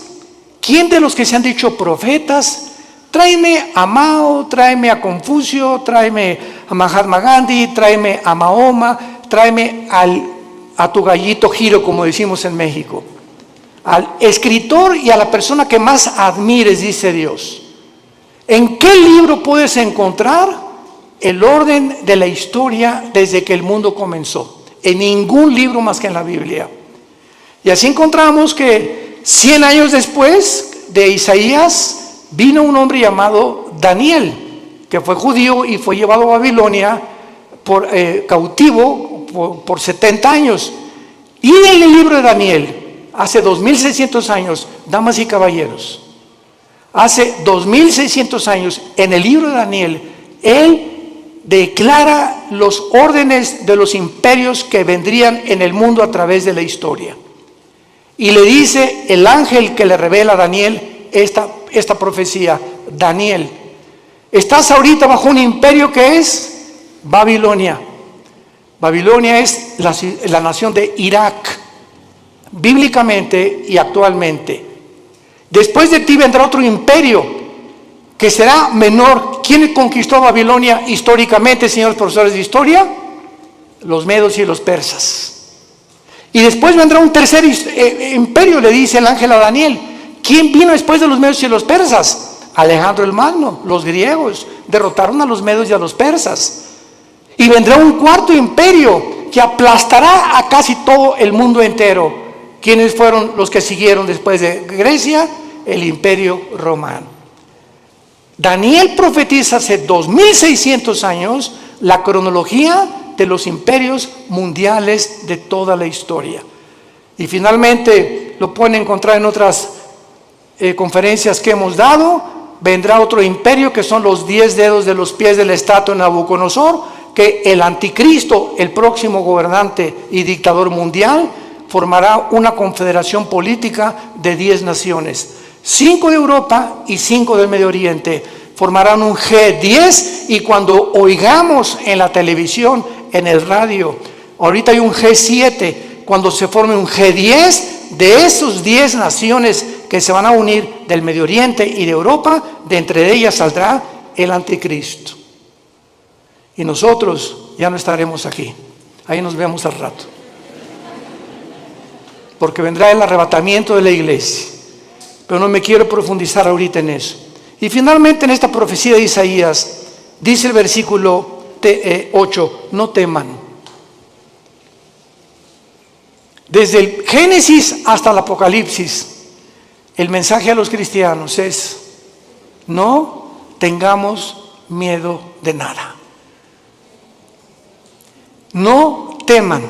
quién de los que se han dicho profetas, tráeme a Mao, tráeme a Confucio, tráeme a Mahatma Gandhi, tráeme a Mahoma, tráeme a tu gallito giro, como decimos en México, al escritor y a la persona que más admires, dice Dios? ¿En qué libro puedes encontrar el orden de la historia desde que el mundo comenzó? En ningún libro más que en la Biblia. Y así encontramos que 100 años después de Isaías vino un hombre llamado Daniel, que fue judío y fue llevado a Babilonia cautivo por 70 años. Y en el libro de Daniel, hace 2,600 años, damas y caballeros, hace 2,600 años, en el libro de Daniel, él declara los órdenes de los imperios que vendrían en el mundo a través de la historia. Y le dice el ángel que le revela a Daniel esta profecía: Daniel, estás ahorita bajo un imperio que es Babilonia. Babilonia es la nación de Irak, bíblicamente y actualmente. Después de ti vendrá otro imperio que será menor. ¿Quién conquistó Babilonia históricamente, señores profesores de historia? Los medos y los persas. Y después vendrá un tercer imperio, le dice el ángel a Daniel. ¿Quién vino después de los medos y los persas? Alejandro el Magno, los griegos derrotaron a los medos y a los persas. Y vendrá un cuarto imperio que aplastará a casi todo el mundo entero. ¿Quiénes fueron los que siguieron después de Grecia? El imperio romano. Daniel profetiza hace 2,600 años la cronología de los imperios mundiales de toda la historia. Y finalmente lo pueden encontrar en otras conferencias que hemos dado. Vendrá otro imperio que son los 10 dedos de los pies de la estatua de Nabucodonosor, que el anticristo, el próximo gobernante y dictador mundial, formará una confederación política de 10 naciones, 5 de Europa y 5 del Medio Oriente. Formarán un G10, y cuando oigamos en la televisión, en el radio, ahorita hay un G7, cuando se forme un G10, de esos 10 naciones que se van a unir del Medio Oriente y de Europa, de entre ellas saldrá el anticristo. Y nosotros ya no estaremos aquí. Ahí nos vemos al rato. Porque vendrá el arrebatamiento de la iglesia. Pero no me quiero profundizar ahorita en eso. Y finalmente en esta profecía de Isaías, dice el versículo 8, no teman. Desde el Génesis hasta el Apocalipsis, el mensaje a los cristianos es: no tengamos miedo de nada. No teman,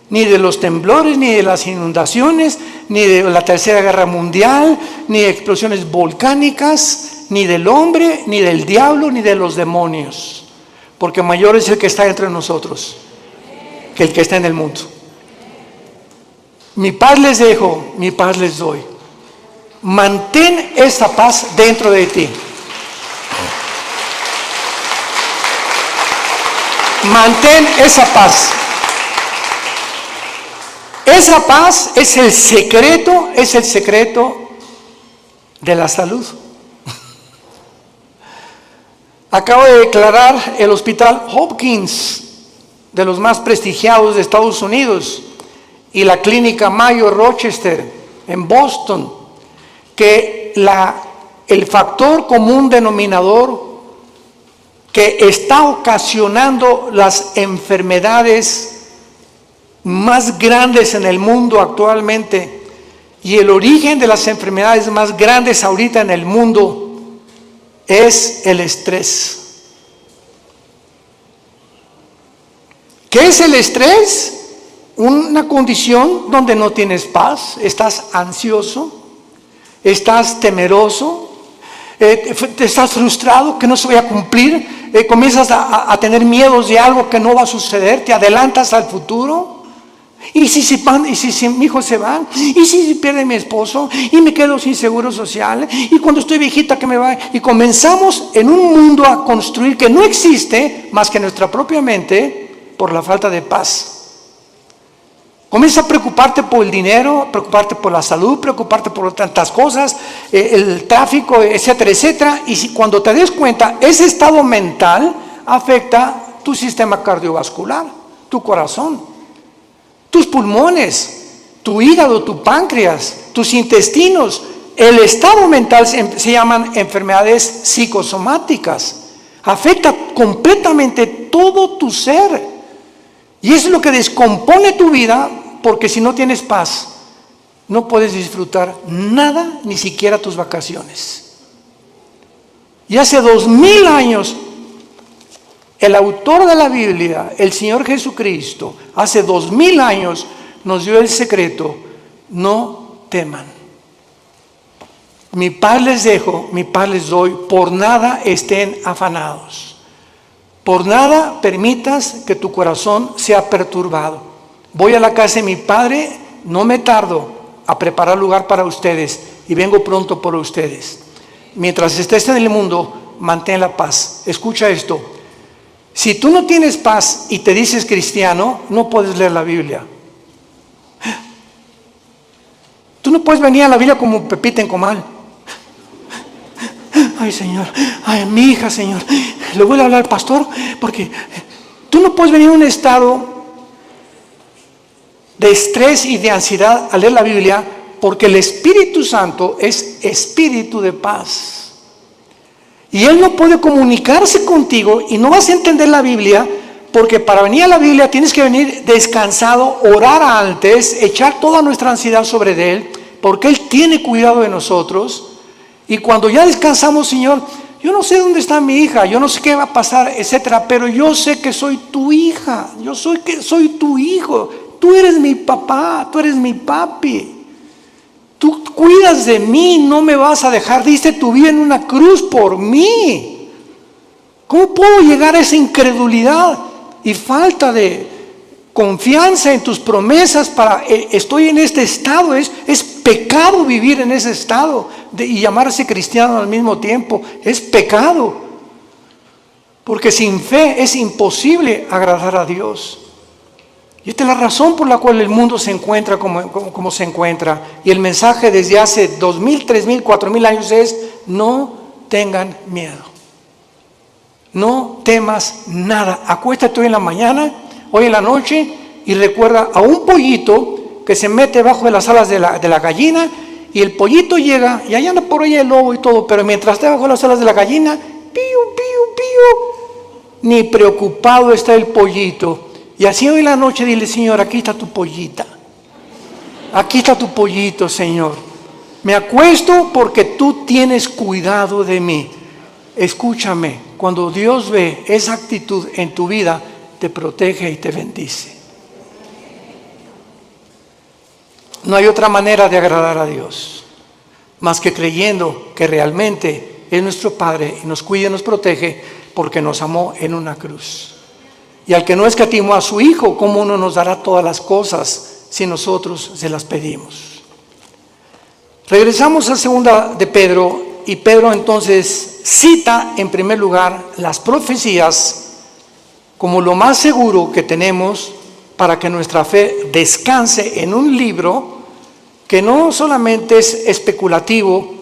ni de los temblores, ni de las inundaciones, ni de la Tercera Guerra Mundial, ni de explosiones volcánicas, ni del hombre, ni del diablo, ni de los demonios, porque mayor es el que está entre nosotros que el que está en el mundo. Mi paz les dejo, mi paz les doy. Mantén esa paz dentro de ti. Mantén esa paz. Esa paz es el secreto de la salud. Acabo de declarar el Hospital Hopkins, de los más prestigiados de Estados Unidos, y la Clínica Mayo Rochester en Boston, que el factor común denominador que está ocasionando las enfermedades más grandes en el mundo actualmente, y el origen de las enfermedades más grandes ahorita en el mundo es el estrés. ¿Qué es el estrés? Una condición donde no tienes paz, estás ansioso, estás temeroso, estás frustrado que no se vaya a cumplir, comienzas a tener miedos de algo que no va a suceder, te adelantas al futuro. ¿Y si mi hijo se va? ¿Y si pierde mi esposo? ¿Y me quedo sin seguro social? ¿Y cuando estoy viejita que me va? Y comenzamos en un mundo a construir que no existe más que nuestra propia mente por la falta de paz. Comienza a preocuparte por el dinero, preocuparte por la salud, preocuparte por tantas cosas, el tráfico, etcétera, etcétera. Y cuando te des cuenta, ese estado mental afecta tu sistema cardiovascular, tu corazón, tus pulmones, tu hígado, tu páncreas, tus intestinos. El estado mental se llaman enfermedades psicosomáticas. Afecta completamente todo tu ser. Y es lo que descompone tu vida, porque si no tienes paz, no puedes disfrutar nada, ni siquiera tus vacaciones. Y hace 2000 años, el autor de la Biblia, el Señor Jesucristo, hace 2000 años nos dio el secreto: no teman. Mi paz les dejo, mi paz les doy, por nada estén afanados. Por nada permitas que tu corazón sea perturbado. Voy a la casa de mi Padre, no me tardo a preparar lugar para ustedes y vengo pronto por ustedes. Mientras estés en el mundo, mantén la paz. Escucha esto: si tú no tienes paz y te dices cristiano, no puedes leer la Biblia. Tú no puedes venir a la Biblia como Pepita en comal. Ay, Señor, ay, mi hija, Señor, le voy a hablar al pastor, porque tú no puedes venir a un estado de estrés y de ansiedad al leer la Biblia, porque el Espíritu Santo es espíritu de paz. Y Él no puede comunicarse contigo y no vas a entender la Biblia, porque para venir a la Biblia tienes que venir descansado, orar antes, echar toda nuestra ansiedad sobre Él, porque Él tiene cuidado de nosotros. Y cuando ya descansamos, Señor, yo no sé dónde está mi hija, yo no sé qué va a pasar, etcétera, pero yo sé que soy tu hija, yo soy tu hijo, tú eres mi papá, tú eres mi papi, tú cuidas de mí, no me vas a dejar, diste tu vida en una cruz por mí. ¿Cómo puedo llegar a esa incredulidad y falta de confianza en tus promesas estoy en este estado? Es pecado vivir en ese estado y llamarse cristiano al mismo tiempo. Es pecado, porque sin fe es imposible agradar a Dios. Y esta es la razón por la cual el mundo se encuentra como se encuentra. Y el mensaje desde hace 2000, 3000, 4000 años es: no tengan miedo, no temas nada. Acuéstate hoy en la mañana, hoy en la noche, y recuerda a un pollito que se mete bajo de las alas de la gallina, y el pollito llega y ahí anda por ahí el lobo y todo, pero mientras está bajo de las alas de la gallina, pío, pío, pío, ni preocupado está el pollito. Y así hoy en la noche dile: Señor, aquí está tu pollita, aquí está tu pollito, Señor. Me acuesto porque tú tienes cuidado de mí. Escúchame, cuando Dios ve esa actitud en tu vida, te protege y te bendice. No hay otra manera de agradar a Dios más que creyendo que realmente es nuestro Padre y nos cuida y nos protege, porque nos amó en una cruz. Y al que no escatimó a su Hijo, ¿cómo no nos dará todas las cosas si nosotros se las pedimos? Regresamos a segunda de Pedro, y Pedro entonces cita en primer lugar las profecías como lo más seguro que tenemos para que nuestra fe descanse en un libro que no solamente es especulativo.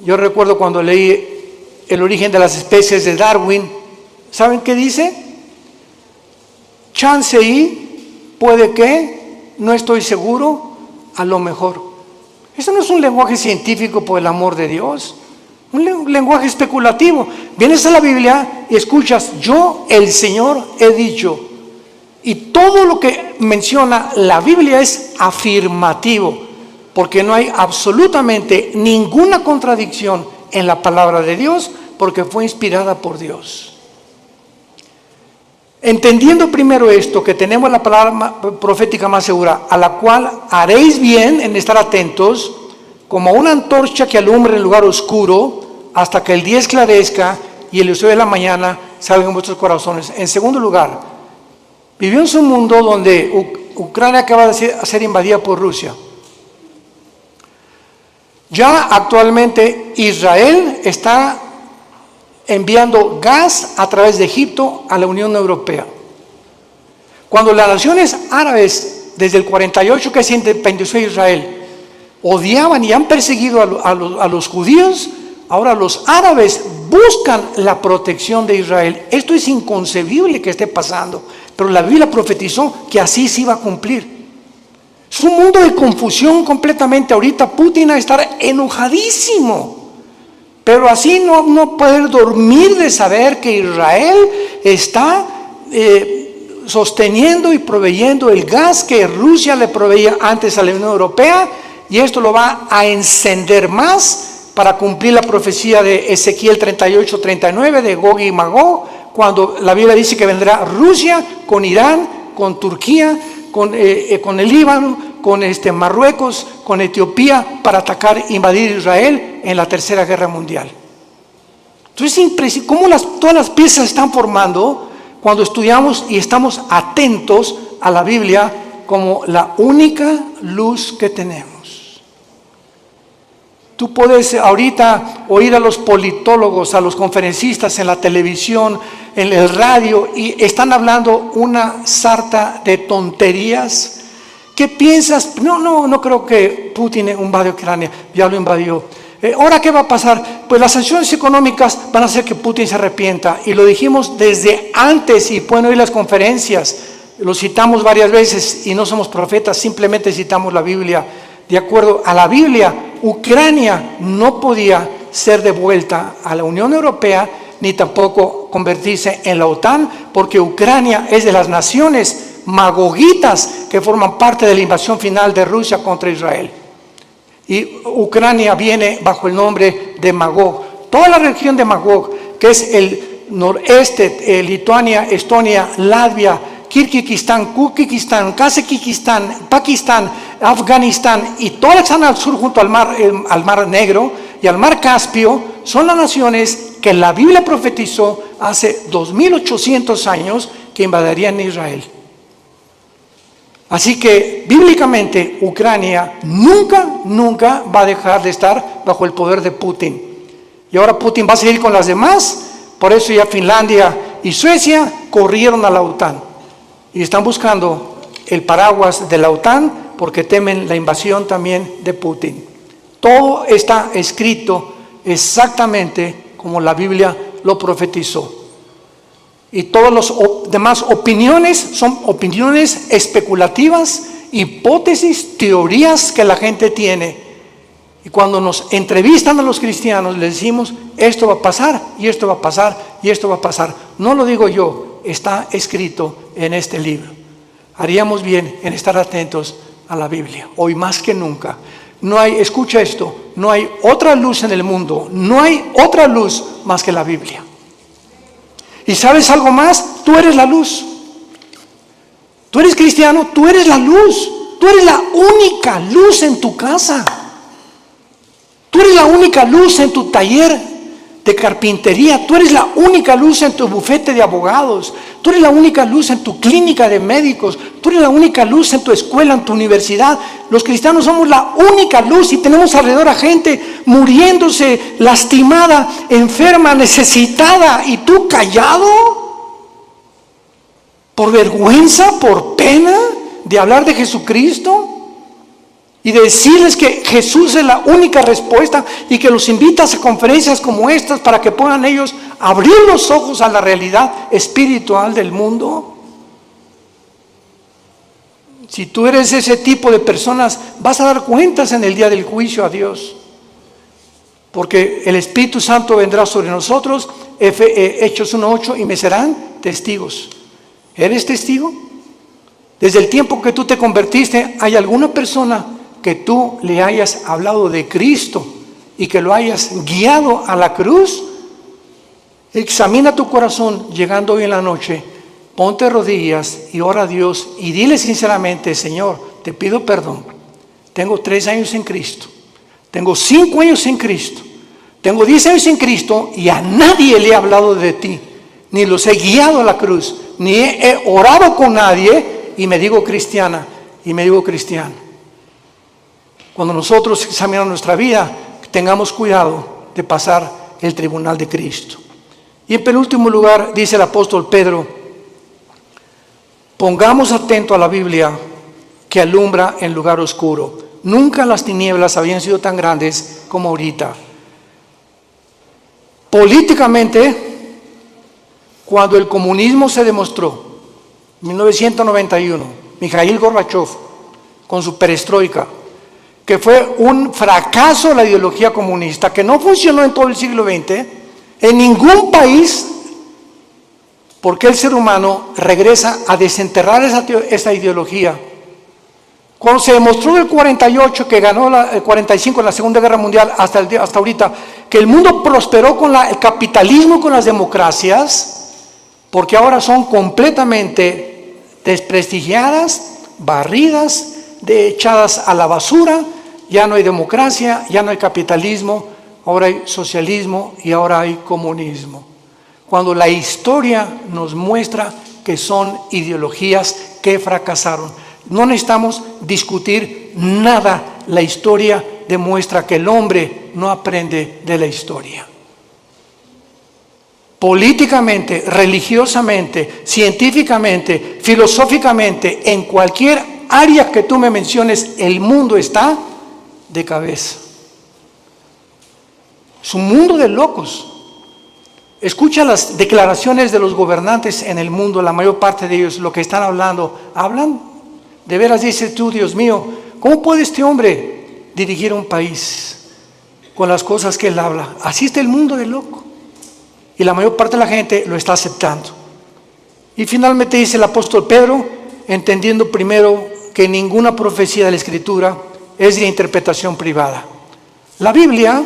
Yo recuerdo cuando leí El origen de las especies de Darwin, ¿saben qué dice? Chance y, puede que, no estoy seguro, a lo mejor. Eso no es un lenguaje científico, por el amor de Dios, un lenguaje especulativo. Vienes a la Biblia y escuchas, yo, el Señor, he dicho. Y todo lo que menciona la Biblia es afirmativo, porque no hay absolutamente ninguna contradicción en la palabra de Dios, porque fue inspirada por Dios. Entendiendo primero esto, que tenemos la palabra profética más segura, a la cual haréis bien en estar atentos, como una antorcha que alumbra en el lugar oscuro, hasta que el día esclarezca y el lucero de la mañana salga en vuestros corazones. En segundo lugar, vivimos en un mundo donde Ucrania acaba de ser invadida por Rusia. Ya actualmente Israel está enviando gas a través de Egipto a la Unión Europea. Cuando las naciones árabes, desde el 48 que se independizó Israel, odiaban y han perseguido a los judíos, ahora los árabes buscan la protección de Israel. Esto es inconcebible que esté pasando, pero la Biblia profetizó que así se iba a cumplir. Es un mundo de confusión completamente. Ahorita Putin va a estar enojadísimo, pero así no poder dormir de saber que Israel está sosteniendo y proveyendo el gas que Rusia le proveía antes a la Unión Europea, y esto lo va a encender más para cumplir la profecía de Ezequiel 38-39 de Gog y Magog, cuando la Biblia dice que vendrá Rusia con Irán, con Turquía, con el Líbano, con Marruecos, con Etiopía, para atacar e invadir Israel en la Tercera Guerra Mundial. Entonces es impresionante cómo todas las piezas se están formando cuando estudiamos y estamos atentos a la Biblia como la única luz que tenemos. Tú puedes ahorita oír a los politólogos, a los conferencistas en la televisión, en el radio, y están hablando una sarta de tonterías. ¿Qué piensas? No creo que Putin invadió Ucrania, ya lo invadió. ¿Ahora qué va a pasar? Pues las sanciones económicas van a hacer que Putin se arrepienta, y lo dijimos desde antes, y pueden oír las conferencias, lo citamos varias veces, y no somos profetas, simplemente citamos la Biblia. De acuerdo a la Biblia, Ucrania no podía ser devuelta a la Unión Europea, ni tampoco convertirse en la OTAN, porque Ucrania es de las naciones magogitas que forman parte de la invasión final de Rusia contra Israel. Y Ucrania viene bajo el nombre de Magog. Toda la región de Magog, que es el noreste, Lituania, Estonia, Latvia, Kirguistán, Kuzbekistán, Kazajistán, Pakistán, Afganistán y todas las que están al sur junto al mar Negro y al mar Caspio, son las naciones que la Biblia profetizó hace 2800 años que invadirían Israel. Así que bíblicamente Ucrania nunca va a dejar de estar bajo el poder de Putin. Y ahora Putin va a seguir con las demás, por eso ya Finlandia y Suecia corrieron a la OTAN. Y están buscando el paraguas de la OTAN porque temen la invasión también de Putin. Todo está escrito exactamente como la Biblia lo profetizó. Y todas las demás opiniones son opiniones especulativas, hipótesis, teorías que la gente tiene. Y cuando nos entrevistan a los cristianos, les decimos, esto va a pasar, y esto va a pasar, y esto va a pasar. No lo digo yo, está escrito en este libro. Haríamos bien en estar atentos a la Biblia, hoy más que nunca. Escucha esto, no hay otra luz en el mundo, no hay otra luz más que la Biblia. ¿Y sabes algo más? Tú eres la luz. Tú eres cristiano, tú eres la luz. Tú eres la única luz en tu casa. Tú eres la única luz en tu taller de carpintería. Tú eres la única luz en tu bufete de abogados. Tú eres la única luz en tu clínica de médicos. Tú eres la única luz en tu escuela, en tu universidad. Los cristianos somos la única luz y tenemos alrededor a gente muriéndose, lastimada, enferma, necesitada. ¿Y tú callado? ¿Por vergüenza, por pena de hablar de Jesucristo? Y decirles que Jesús es la única respuesta y que los invitas a conferencias como estas para que puedan ellos abrir los ojos a la realidad espiritual del mundo. Si tú eres ese tipo de personas, vas a dar cuentas en el día del juicio a Dios. Porque el Espíritu Santo vendrá sobre nosotros Hechos 1:8, y me serán testigos. ¿Eres testigo? Desde el tiempo que tú te convertiste, ¿hay alguna persona que tú le hayas hablado de Cristo y que lo hayas guiado a la cruz? Examina tu corazón llegando hoy en la noche, ponte de rodillas y ora a Dios y dile sinceramente: Señor, te pido perdón. Tengo 3 años en Cristo, tengo 5 años en Cristo, tengo 10 años en Cristo y a nadie le he hablado de ti, ni los he guiado a la cruz, ni he orado con nadie y me digo cristiana y me digo cristiano. Cuando nosotros examinamos nuestra vida, tengamos cuidado de pasar el tribunal de Cristo. Y en penúltimo lugar, dice el apóstol Pedro: pongamos atento a la Biblia que alumbra en lugar oscuro. Nunca las tinieblas habían sido tan grandes como ahorita. Políticamente, cuando el comunismo se demostró, 1991, Mikhail Gorbachev, con su perestroika, que fue un fracaso la ideología comunista, que no funcionó en todo el siglo XX, en ningún país, porque el ser humano regresa a desenterrar esa ideología. Cuando se demostró en el 48, que ganó el 45 en la Segunda Guerra Mundial, hasta ahorita, que el mundo prosperó con el capitalismo, con las democracias, porque ahora son completamente desprestigiadas, barridas, echadas a la basura. Ya no hay democracia, ya no hay capitalismo, ahora hay socialismo y ahora hay comunismo. Cuando la historia nos muestra que son ideologías que fracasaron. No necesitamos discutir nada, la historia demuestra que el hombre no aprende de la historia. Políticamente, religiosamente, científicamente, filosóficamente, en cualquier área que tú me menciones, el mundo está de cabeza. Es un mundo de locos. Escucha las declaraciones de los gobernantes en el mundo, la mayor parte de ellos, lo que están hablando. Hablan, de veras dices tú: Dios mío, ¿cómo puede este hombre dirigir un país con las cosas que él habla? Así está el mundo de loco. Y la mayor parte de la gente lo está aceptando. Y finalmente dice el apóstol Pedro, entendiendo primero que ninguna profecía de la Escritura es de interpretación privada. La Biblia,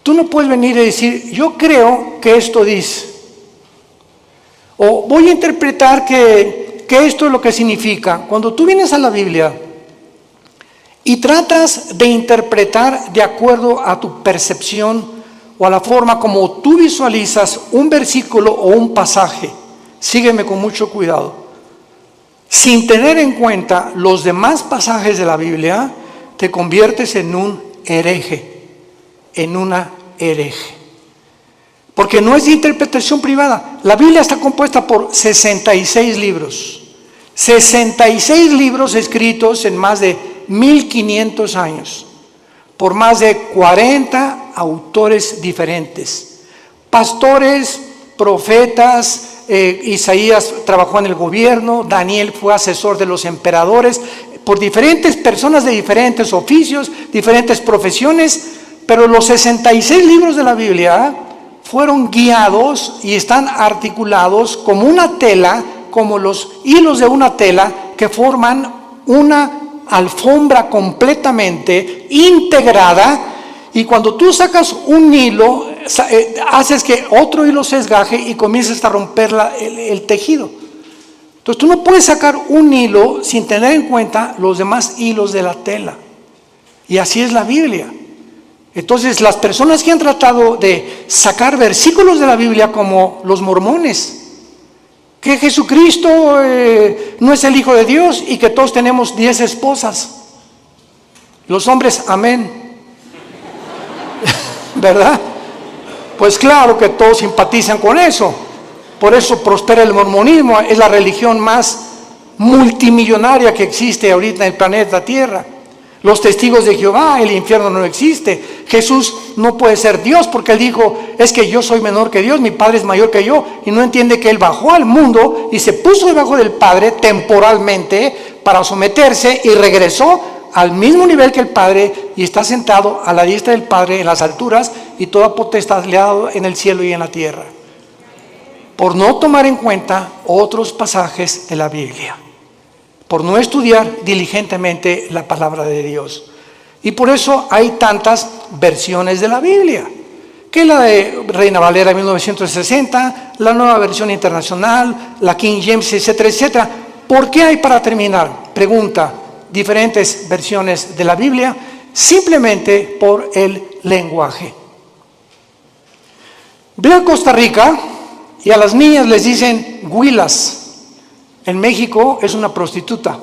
tú no puedes venir y decir: yo creo que esto dice, o voy a interpretar que esto es lo que significa. Cuando tú vienes a la Biblia y tratas de interpretar de acuerdo a tu percepción o a la forma como tú visualizas un versículo o un pasaje, sígueme con mucho cuidado, sin tener en cuenta los demás pasajes de la Biblia, te conviertes en un hereje, en una hereje. Porque no es de interpretación privada. La Biblia está compuesta por 66 libros. 66 libros escritos en más de 1500 años, por más de 40 autores diferentes. Pastores, profetas, Isaías trabajó en el gobierno, Daniel fue asesor de los emperadores, por diferentes personas de diferentes oficios, diferentes profesiones, pero los 66 libros de la Biblia fueron guiados y están articulados como una tela, como los hilos de una tela que forman una alfombra completamente integrada. Y cuando tú sacas un hilo, haces que otro hilo se desgaje y comienzas a romper el tejido. Entonces tú no puedes sacar un hilo sin tener en cuenta los demás hilos de la tela. Y así es la Biblia. Entonces las personas que han tratado de sacar versículos de la Biblia, como los mormones, que Jesucristo no es el Hijo de Dios y que todos tenemos 10 esposas. Los hombres, amén. ¿Verdad? Pues claro que todos simpatizan con eso. Por eso prospera el mormonismo. Es la religión más multimillonaria que existe ahorita en el planeta Tierra. Los testigos de Jehová, el infierno no existe. Jesús no puede ser Dios porque él dijo: es que yo soy menor que Dios, mi Padre es mayor que yo. Y no entiende que él bajó al mundo y se puso debajo del Padre temporalmente para someterse y regresó al mismo nivel que el Padre y está sentado a la diestra del Padre en las alturas y toda potestad le ha dado en el cielo y en la tierra. Por no tomar en cuenta otros pasajes de la Biblia, por no estudiar diligentemente la palabra de Dios. Y por eso hay tantas versiones de la Biblia, que la de Reina Valera 1960, la Nueva Versión Internacional, la King James, etcétera, etcétera. ¿Por qué hay, para terminar, pregunta, diferentes versiones de la Biblia? Simplemente por el lenguaje. Ve a Costa Rica y a las niñas les dicen huilas. En México es una prostituta.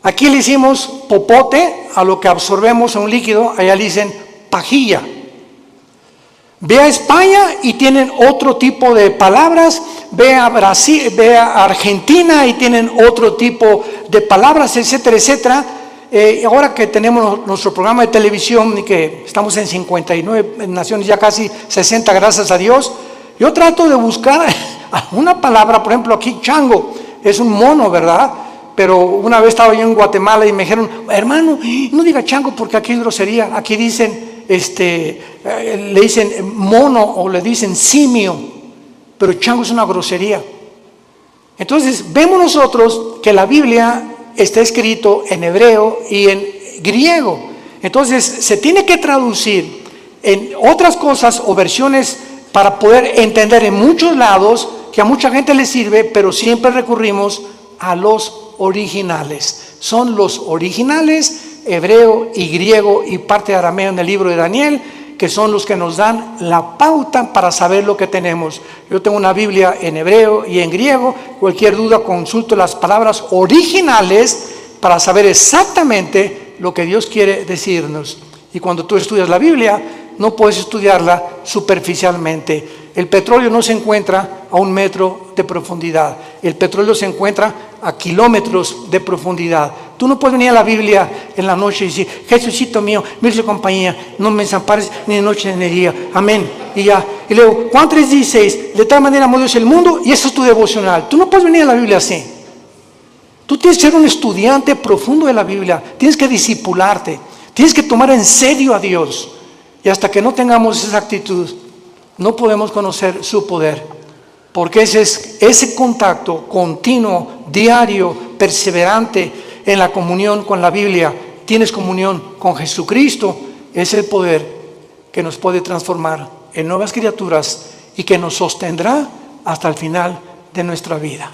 Aquí le hicimos popote a lo que absorbemos en un líquido, allá le dicen pajilla. Ve a España y tienen otro tipo de palabras. Ve a Brasil, ve a Argentina y tienen otro tipo de palabras, etcétera, etcétera. Ahora que tenemos nuestro programa de televisión y que estamos en 59 naciones, ya casi 60, gracias a Dios, yo trato de buscar una palabra. Por ejemplo, aquí chango es un mono, ¿verdad? Pero una vez estaba yo en Guatemala y me dijeron, hermano, no diga chango porque aquí es grosería. Aquí dicen, le dicen mono o le dicen simio, pero chango es una grosería. Entonces vemos nosotros que la Biblia está escrito en hebreo y en griego. Entonces se tiene que traducir en otras cosas o versiones para poder entender en muchos lados, que a mucha gente le sirve, pero siempre recurrimos a los originales. Son los originales, hebreo y griego y parte de arameo en el libro de Daniel, que son los que nos dan la pauta para saber lo que tenemos. Yo tengo una Biblia en hebreo y en griego. Cualquier duda, consulto las palabras originales para saber exactamente lo que Dios quiere decirnos. Y cuando tú estudias la Biblia, no puedes estudiarla superficialmente. El petróleo no se encuentra a 1 metro de profundidad. El petróleo se encuentra a kilómetros de profundidad. Tú no puedes venir a la Biblia en la noche y decir, Jesucito mío, mil compañía, no me desampares ni de noche ni de día. Amén. Y ya. Y luego, Juan 3:16, de tal manera amó Dios el mundo, y eso es tu devocional. Tú no puedes venir a la Biblia así. Tú tienes que ser un estudiante profundo de la Biblia. Tienes que discipularte. Tienes que tomar en serio a Dios. Y hasta que no tengamos esa actitud, no podemos conocer su poder. Porque ese contacto continuo, diario, perseverante en la comunión con la Biblia, tienes comunión con Jesucristo, es el poder que nos puede transformar en nuevas criaturas y que nos sostendrá hasta el final de nuestra vida.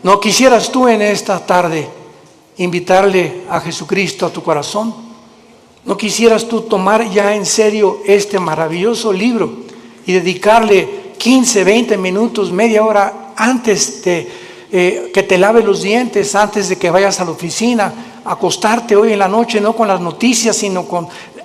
¿No quisieras tú en esta tarde invitarle a Jesucristo a tu corazón? ¿No quisieras tú tomar ya en serio este maravilloso libro y dedicarle 15, 20 minutos, media hora antes de que te laves los dientes, antes de que vayas a la oficina, acostarte hoy en la noche, no con las noticias, sino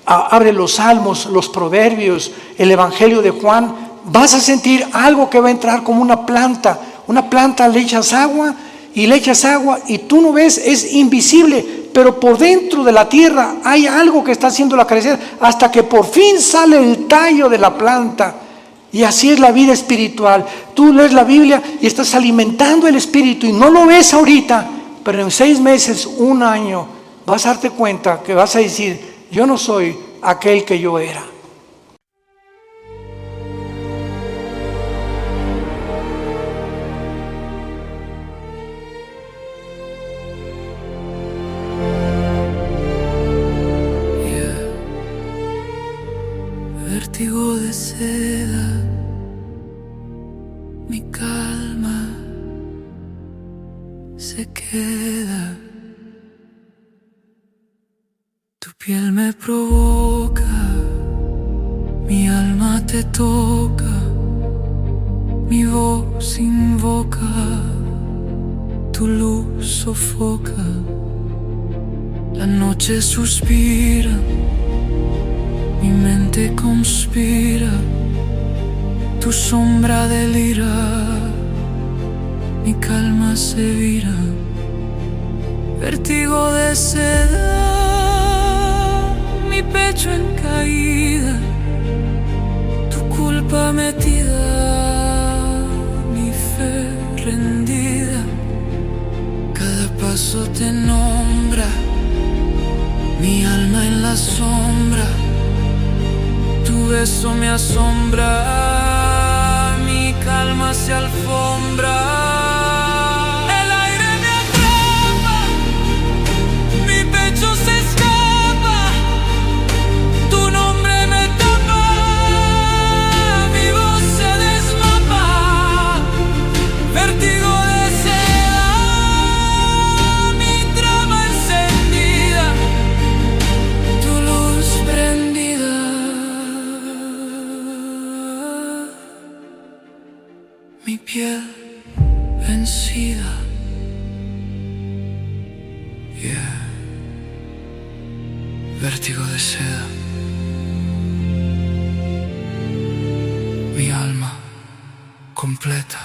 abre los salmos, los proverbios, el evangelio de Juan? Vas a sentir algo que va a entrar como una planta. Una planta le echas agua y tú no ves, es invisible, pero por dentro de la tierra hay algo que está haciéndola crecer hasta que por fin sale el tallo de la planta. Y así es la vida espiritual. Tú lees la Biblia y estás alimentando el espíritu y no lo ves ahorita, pero en 6 meses, 1 año, vas a darte cuenta que vas a decir, yo no soy aquel que yo era. Vértigo de seda, mi calma se queda. Tu piel me provoca, mi alma te toca, mi voz invoca, tu luz sofoca, la noche suspira. Mi mente conspira, tu sombra delira, mi calma se vira. Vértigo de seda, mi pecho en caída, tu culpa metida, mi fe rendida. Cada paso te nombra, sombra, mi alma en la sombra. Tu beso me asombra, mi calma se alfombra. El aire me atrapa, mi pecho se escapa, tu nombre me tapa, mi voz se desmapa, vértigo de seda, mi trama encendida, tu luz prendida. Mi piel vencida, yeah. Vértigo de seda, mi alma completa.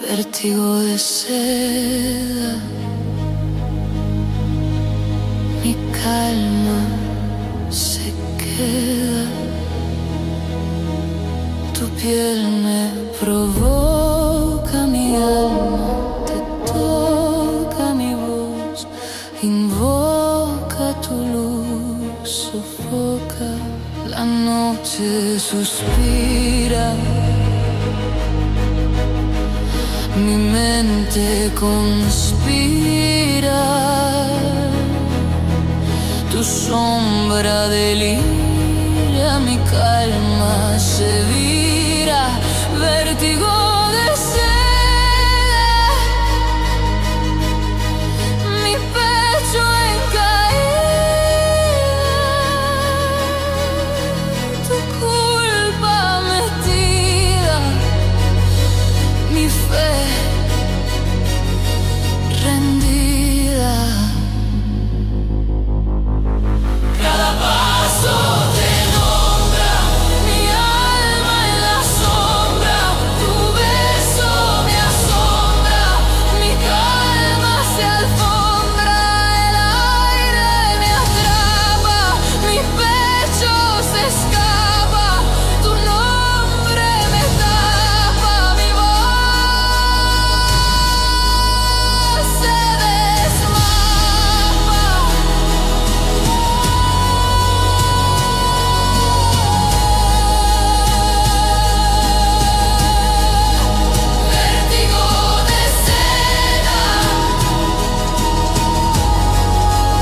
Vértigo de seda, mi calma se queda. Tu piel me provoca, mi alma te toca, mi voz invoca tu luz, sofoca La noche suspira, mi mente conspira, tu sombra delira, mi calma se vira, vértigo de seda, mi pecho en caída, tu culpa metida, mi fe rendida. Cada paso te nombra, mi alma en la sombra, tu beso me asombra, mi calma se alfombra, el aire me atrapa, mi pecho se escapa, tu nombre me tapa, mi voz se desmapa. Vértigo de seda,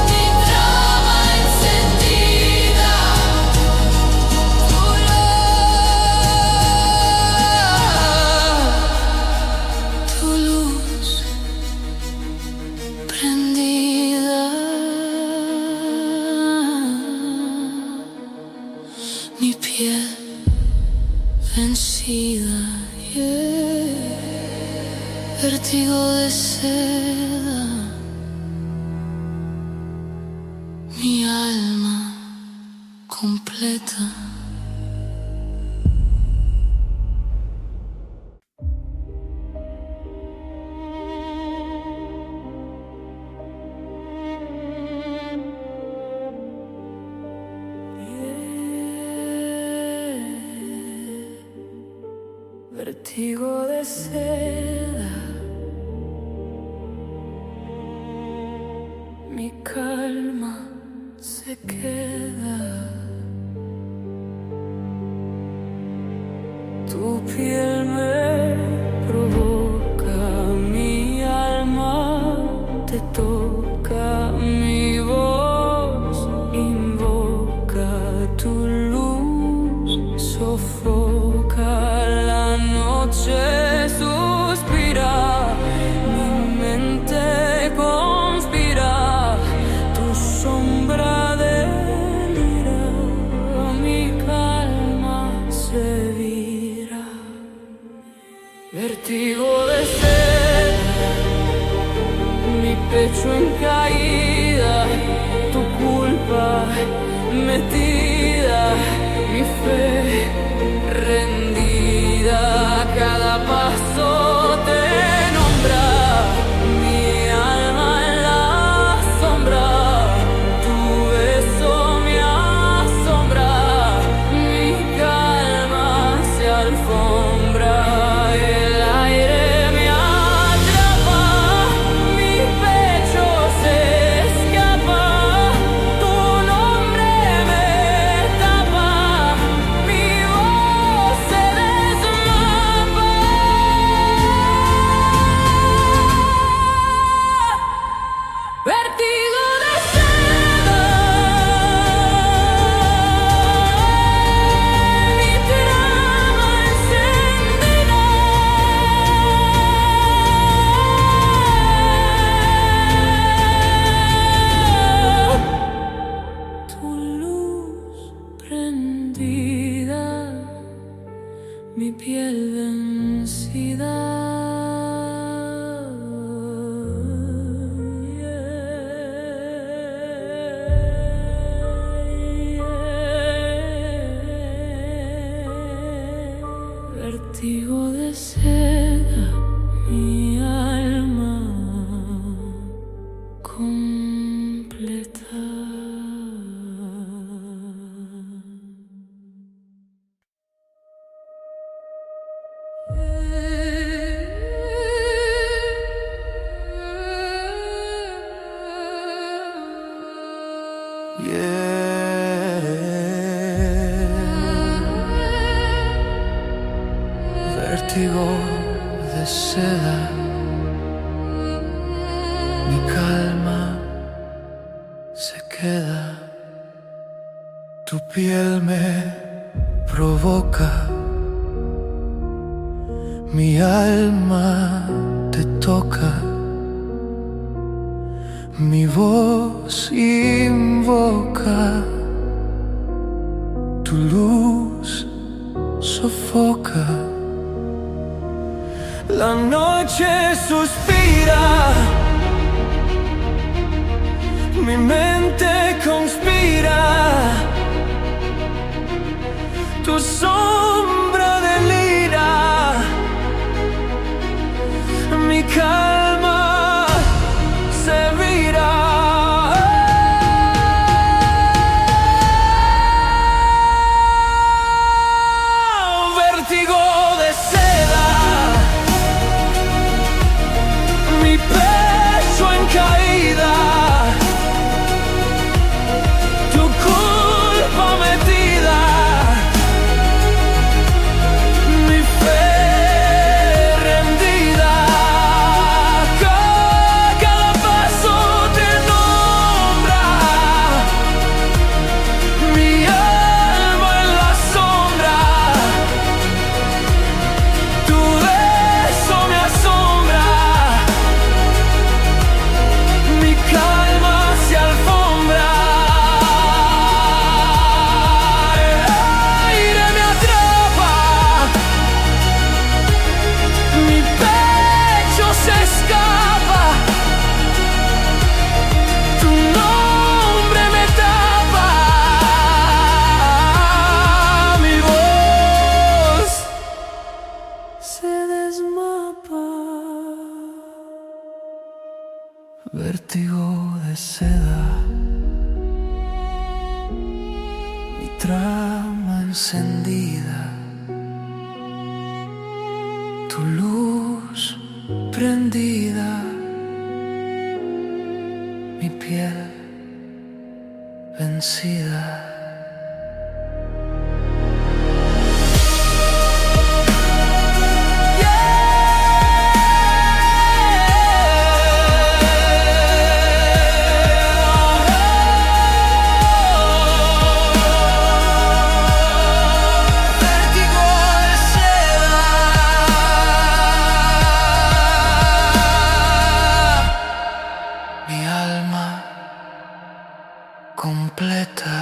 mi trama encendida, tu luz prendida, mi piel vencida, yeah. Vértigo de seda, mi alma completa. Vértigo de seda, mi calma se queda, tu piel me provoca, mi alma te toca, mi voz invoca, tu luz sofoca, la noche suspira, mi mente conspira, tu sombra delira, mi calma se vira, vértigo de seda, mi pecho en caída, tu culpa metida, mi fe rendida, cada paso te nombra, mi alma en la sombra, tu beso me asombra, mi calma se alfombra, el aire me atrapa, mi pecho se escapa, tu nombre me tapa, mi voz se desmapa. Vértigo de seda, mi trama encendida, tu luz prendida, mi piel vencida, vértigo de seda, mi alma completa. Yeah. vértigo de seda, mi calma se queda. Tu piel me provoca, mi alma te toca, mi voz invoca, tu luz sofoca. La noche suspira, mi mente conspira, tu sombra delira, mi calma se vira. Vértigo de seda, mi pecho en caída, tu culpa metida, mi fe rendida. Cada paso te nombra, mi alma en la sombra, tu beso me asombra, mi calma se alfombra. El aire me atrapa, mi pecho se escapa, tu nombre me tapa, mi voz se desmapa. Vértigo de seda, mi trama encendida, tu luz prendida, mi piel vencida. Vértigo de seda, mi alma completa.